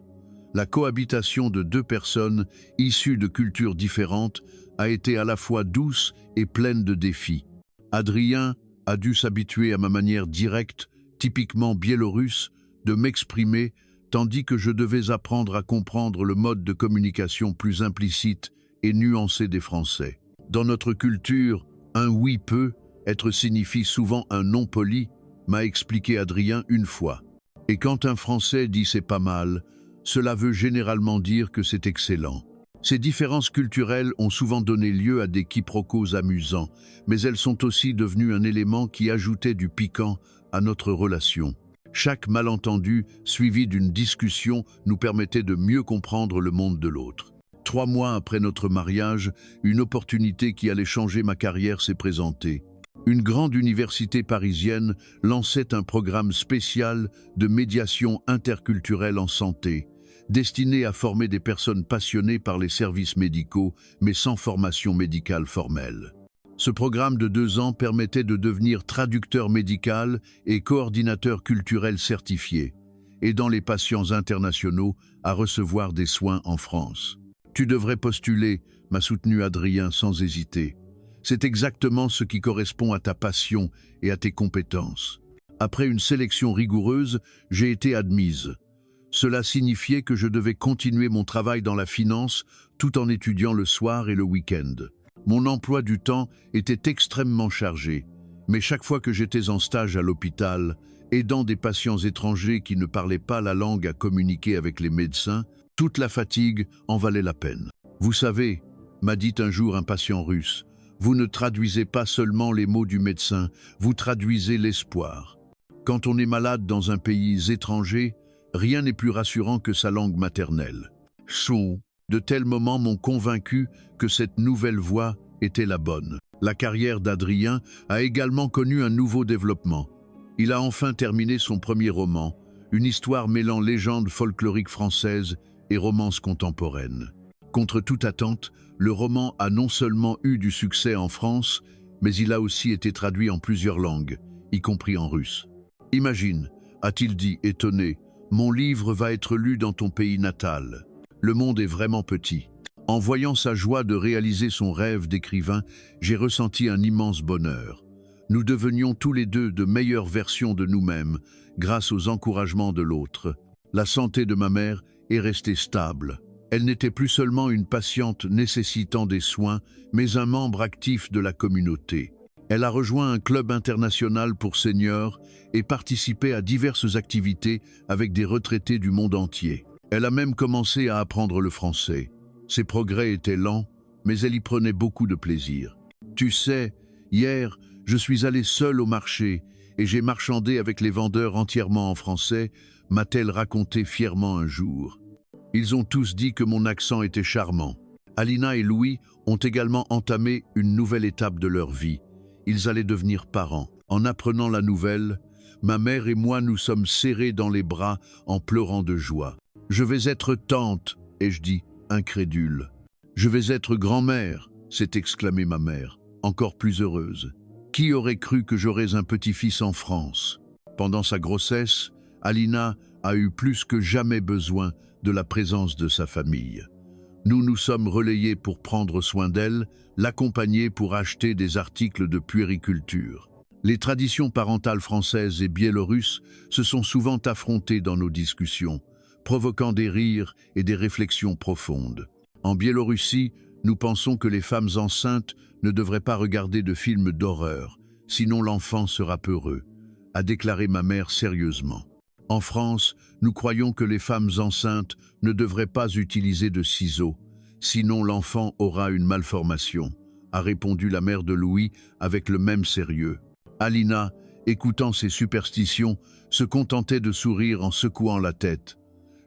La cohabitation de 2 personnes issues de cultures différentes a été à la fois douce et pleine de défis. Adrien a dû s'habituer à ma manière directe, typiquement biélorusse, de m'exprimer, tandis que je devais apprendre à comprendre le mode de communication plus implicite et nuancé des Français. Dans notre culture, un « oui peut » être signifie souvent un « non poli », m'a expliqué Adrien une fois. Et quand un Français dit « c'est pas mal », cela veut généralement dire que c'est excellent. Ces différences culturelles ont souvent donné lieu à des quiproquos amusants, mais elles sont aussi devenues un élément qui ajoutait du piquant à notre relation. Chaque malentendu, suivi d'une discussion, nous permettait de mieux comprendre le monde de l'autre. 3 mois après notre mariage, une opportunité qui allait changer ma carrière s'est présentée. Une grande université parisienne lançait un programme spécial de médiation interculturelle en santé, destiné à former des personnes passionnées par les services médicaux, mais sans formation médicale formelle. Ce programme de 2 ans permettait de devenir traducteur médical et coordinateur culturel certifié, aidant les patients internationaux à recevoir des soins en France. « Tu devrais postuler », m'a soutenu Adrien sans hésiter. « C'est exactement ce qui correspond à ta passion et à tes compétences. » Après une sélection rigoureuse, j'ai été admise. Cela signifiait que je devais continuer mon travail dans la finance tout en étudiant le soir et le week-end. Mon emploi du temps était extrêmement chargé, mais chaque fois que j'étais en stage à l'hôpital, aidant des patients étrangers qui ne parlaient pas la langue à communiquer avec les médecins, toute la fatigue en valait la peine. Vous savez, m'a dit un jour un patient russe, vous ne traduisez pas seulement les mots du médecin, vous traduisez l'espoir. Quand on est malade dans un pays étranger, rien n'est plus rassurant que sa langue maternelle. De tels moments m'ont convaincu que cette nouvelle voie était la bonne. La carrière d'Adrien a également connu un nouveau développement. Il a enfin terminé son premier roman, une histoire mêlant légende folklorique française et romance contemporaine. Contre toute attente, le roman a non seulement eu du succès en France, mais il a aussi été traduit en plusieurs langues, y compris en russe. « Imagine, a-t-il dit, étonné, mon livre va être lu dans ton pays natal. Le monde est vraiment petit. » En voyant sa joie de réaliser son rêve d'écrivain, j'ai ressenti un immense bonheur. Nous devenions tous les deux de meilleures versions de nous-mêmes, grâce aux encouragements de l'autre. La santé de ma mère est restée stable. Elle n'était plus seulement une patiente nécessitant des soins, mais un membre actif de la communauté. Elle a rejoint un club international pour seniors et participé à diverses activités avec des retraités du monde entier. Elle a même commencé à apprendre le français. Ses progrès étaient lents, mais elle y prenait beaucoup de plaisir. « Tu sais, hier, je suis allée seule au marché et j'ai marchandé avec les vendeurs entièrement en français », m'a-t-elle raconté fièrement un jour. Ils ont tous dit que mon accent était charmant. Alina et Louis ont également entamé une nouvelle étape de leur vie. Ils allaient devenir parents. En apprenant la nouvelle, ma mère et moi nous sommes serrés dans les bras en pleurant de joie. « Je vais être tante », ai-je dit, incrédule. « Je vais être grand-mère », s'est exclamée ma mère, encore plus heureuse. Qui aurait cru que j'aurais un petit-fils en France? Pendant sa grossesse, Alina a eu plus que jamais besoin de la présence de sa famille. Nous nous sommes relayés pour prendre soin d'elle, l'accompagner pour acheter des articles de puériculture. Les traditions parentales françaises et biélorusses se sont souvent affrontées dans nos discussions, provoquant des rires et des réflexions profondes. En Biélorussie, nous pensons que les femmes enceintes ne devraient pas regarder de films d'horreur, sinon l'enfant sera peureux, a déclaré ma mère sérieusement. En France, nous croyons que les femmes enceintes ne devraient pas utiliser de ciseaux, sinon l'enfant aura une malformation, a répondu la mère de Louis avec le même sérieux. Alina, écoutant ces superstitions, se contentait de sourire en secouant la tête.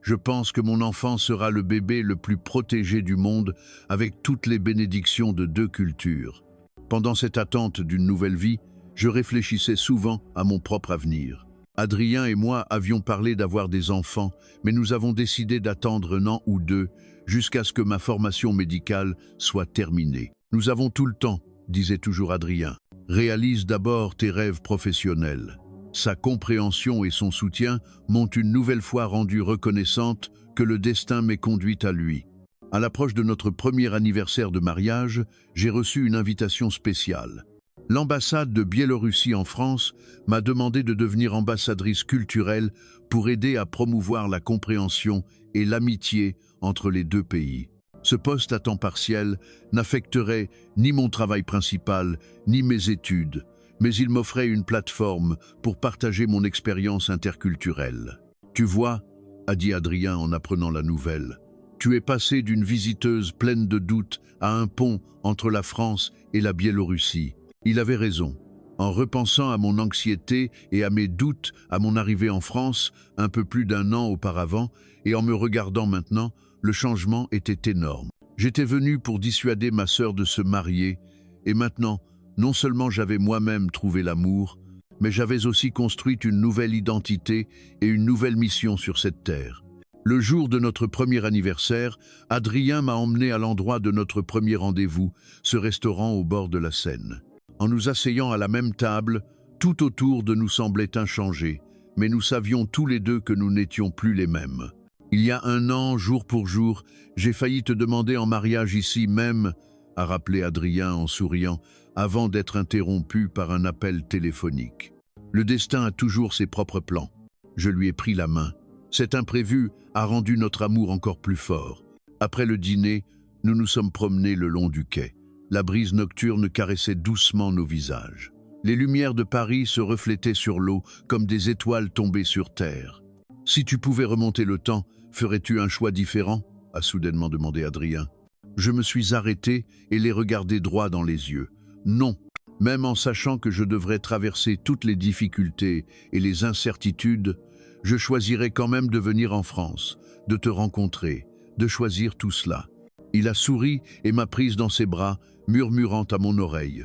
Je pense que mon enfant sera le bébé le plus protégé du monde avec toutes les bénédictions de deux cultures. Pendant cette attente d'une nouvelle vie, je réfléchissais souvent à mon propre avenir. Adrien et moi avions parlé d'avoir des enfants, mais nous avons décidé d'attendre un an ou deux jusqu'à ce que ma formation médicale soit terminée. Nous avons tout le temps, disait toujours Adrien. Réalise d'abord tes rêves professionnels. Sa compréhension et son soutien m'ont une nouvelle fois rendue reconnaissante que le destin m'ait conduite à lui. À l'approche de notre premier anniversaire de mariage, j'ai reçu une invitation spéciale. L'ambassade de Biélorussie en France m'a demandé de devenir ambassadrice culturelle pour aider à promouvoir la compréhension et l'amitié entre les deux pays. Ce poste à temps partiel n'affecterait ni mon travail principal, ni mes études, mais il m'offrait une plateforme pour partager mon expérience interculturelle. « Tu vois », a dit Adrien en apprenant la nouvelle, « tu es passé d'une visiteuse pleine de doutes à un pont entre la France et la Biélorussie. » Il avait raison. En repensant à mon anxiété et à mes doutes à mon arrivée en France, un peu plus d'un an auparavant, et en me regardant maintenant, le changement était énorme. J'étais venu pour dissuader ma sœur de se marier, et maintenant, non seulement j'avais moi-même trouvé l'amour, mais j'avais aussi construit une nouvelle identité et une nouvelle mission sur cette terre. Le jour de notre premier anniversaire, Adrien m'a emmené à l'endroit de notre premier rendez-vous, ce restaurant au bord de la Seine. En nous asseyant à la même table, tout autour de nous semblait inchangé, mais nous savions tous les deux que nous n'étions plus les mêmes. Il y a un an, jour pour jour, j'ai failli te demander en mariage ici même, a rappelé Adrien en souriant, avant d'être interrompu par un appel téléphonique. Le destin a toujours ses propres plans. Je lui ai pris la main. Cet imprévu a rendu notre amour encore plus fort. Après le dîner, nous nous sommes promenés le long du quai. La brise nocturne caressait doucement nos visages. Les lumières de Paris se reflétaient sur l'eau comme des étoiles tombées sur terre. « Si tu pouvais remonter le temps, ferais-tu un choix différent ?» a soudainement demandé Adrien. Je me suis arrêté et les regardé droit dans les yeux. Non, même en sachant que je devrais traverser toutes les difficultés et les incertitudes, je choisirais quand même de venir en France, de te rencontrer, de choisir tout cela. Il a souri et m'a prise dans ses bras, murmurant à mon oreille.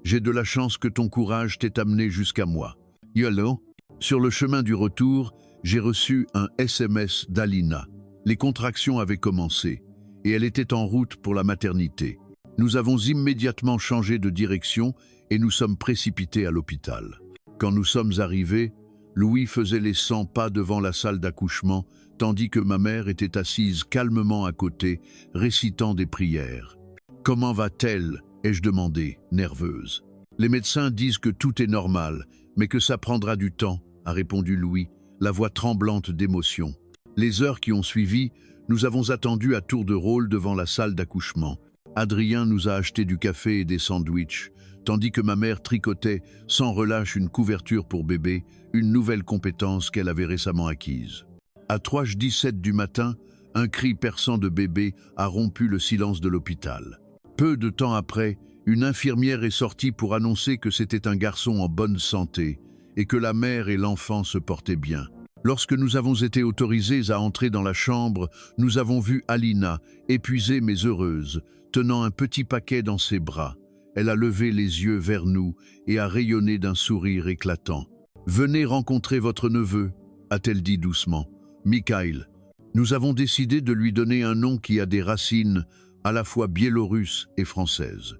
J'ai de la chance que ton courage t'ait amené jusqu'à moi. Yolo. Sur le chemin du retour, j'ai reçu un SMS d'Alina. Les contractions avaient commencé et elle était en route pour la maternité. Nous avons immédiatement changé de direction et nous sommes précipités à l'hôpital. Quand nous sommes arrivés, Louis faisait les 100 pas devant la salle d'accouchement, tandis que ma mère était assise calmement à côté, récitant des prières. « Comment va-t-elle » ai-je demandé, nerveuse. « Les médecins disent que tout est normal, mais que ça prendra du temps », a répondu Louis, la voix tremblante d'émotion. Les heures qui ont suivi, nous avons attendu à tour de rôle devant la salle d'accouchement. Adrien nous a acheté du café et des sandwichs, tandis que ma mère tricotait sans relâche une couverture pour bébé, une nouvelle compétence qu'elle avait récemment acquise. À 3h17 du matin, un cri perçant de bébé a rompu le silence de l'hôpital. Peu de temps après, une infirmière est sortie pour annoncer que c'était un garçon en bonne santé et que la mère et l'enfant se portaient bien. Lorsque nous avons été autorisés à entrer dans la chambre, nous avons vu Alina, épuisée mais heureuse, tenant un petit paquet dans ses bras. Elle a levé les yeux vers nous et a rayonné d'un sourire éclatant. « Venez rencontrer votre neveu », a-t-elle dit doucement. « Mikhail. » Nous avons décidé de lui donner un nom qui a des racines à la fois biélorusses et françaises.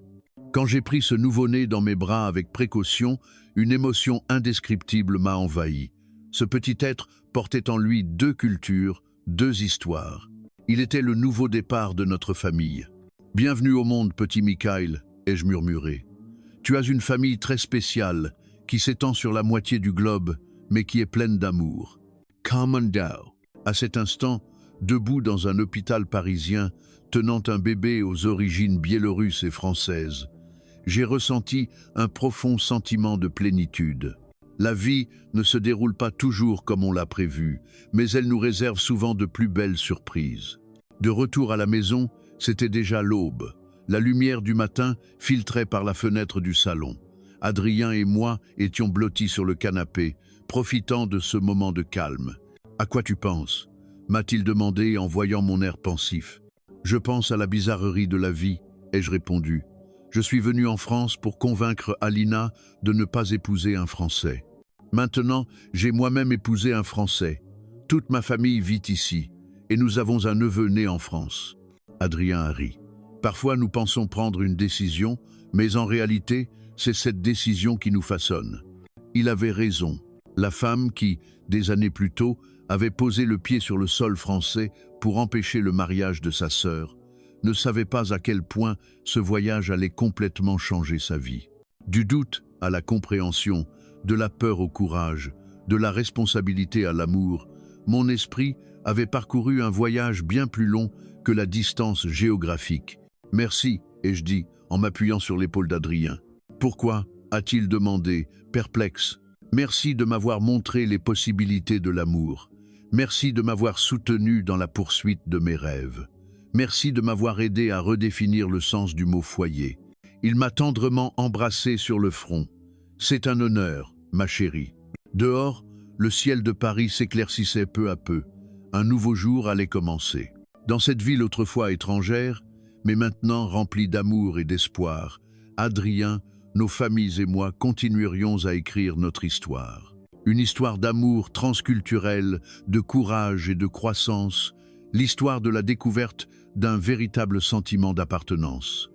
Quand j'ai pris ce nouveau-né dans mes bras avec précaution, une émotion indescriptible m'a envahi. Ce petit être portait en lui 2 cultures, 2 histoires. Il était le nouveau départ de notre famille. « Bienvenue au monde, petit Mikhail », ai-je murmuré. « Tu as une famille très spéciale, qui s'étend sur la moitié du globe, mais qui est pleine d'amour. » Commandant. À cet instant, debout dans un hôpital parisien, tenant un bébé aux origines biélorusses et françaises, j'ai ressenti un profond sentiment de plénitude. La vie ne se déroule pas toujours comme on l'a prévu, mais elle nous réserve souvent de plus belles surprises. De retour à la maison, c'était déjà l'aube. La lumière du matin filtrait par la fenêtre du salon. Adrien et moi étions blottis sur le canapé, profitant de ce moment de calme. « À quoi tu penses ?» m'a-t-il demandé en voyant mon air pensif. « Je pense à la bizarrerie de la vie », ai-je répondu. « Je suis venu en France pour convaincre Alina de ne pas épouser un Français. Maintenant, j'ai moi-même épousé un Français. Toute ma famille vit ici, et nous avons un neveu né en France. » Adrien a ri. Parfois, nous pensons prendre une décision, mais en réalité, c'est cette décision qui nous façonne. Il avait raison. La femme qui, des années plus tôt, avait posé le pied sur le sol français pour empêcher le mariage de sa sœur, ne savait pas à quel point ce voyage allait complètement changer sa vie. Du doute à la compréhension, de la peur au courage, de la responsabilité à l'amour, mon esprit avait parcouru un voyage bien plus long que la distance géographique. « Merci », ai-je dit, en m'appuyant sur l'épaule d'Adrien. « Pourquoi ?» a-t-il demandé, perplexe. « Merci de m'avoir montré les possibilités de l'amour. Merci de m'avoir soutenu dans la poursuite de mes rêves. Merci de m'avoir aidé à redéfinir le sens du mot foyer. » Il m'a tendrement embrassé sur le front. « C'est un honneur, ma chérie. » Dehors, le ciel de Paris s'éclaircissait peu à peu. Un nouveau jour allait commencer. Dans cette ville autrefois étrangère, mais maintenant remplie d'amour et d'espoir, Adrien, nos familles et moi continuerions à écrire notre histoire. Une histoire d'amour transculturel, de courage et de croissance, l'histoire de la découverte d'un véritable sentiment d'appartenance.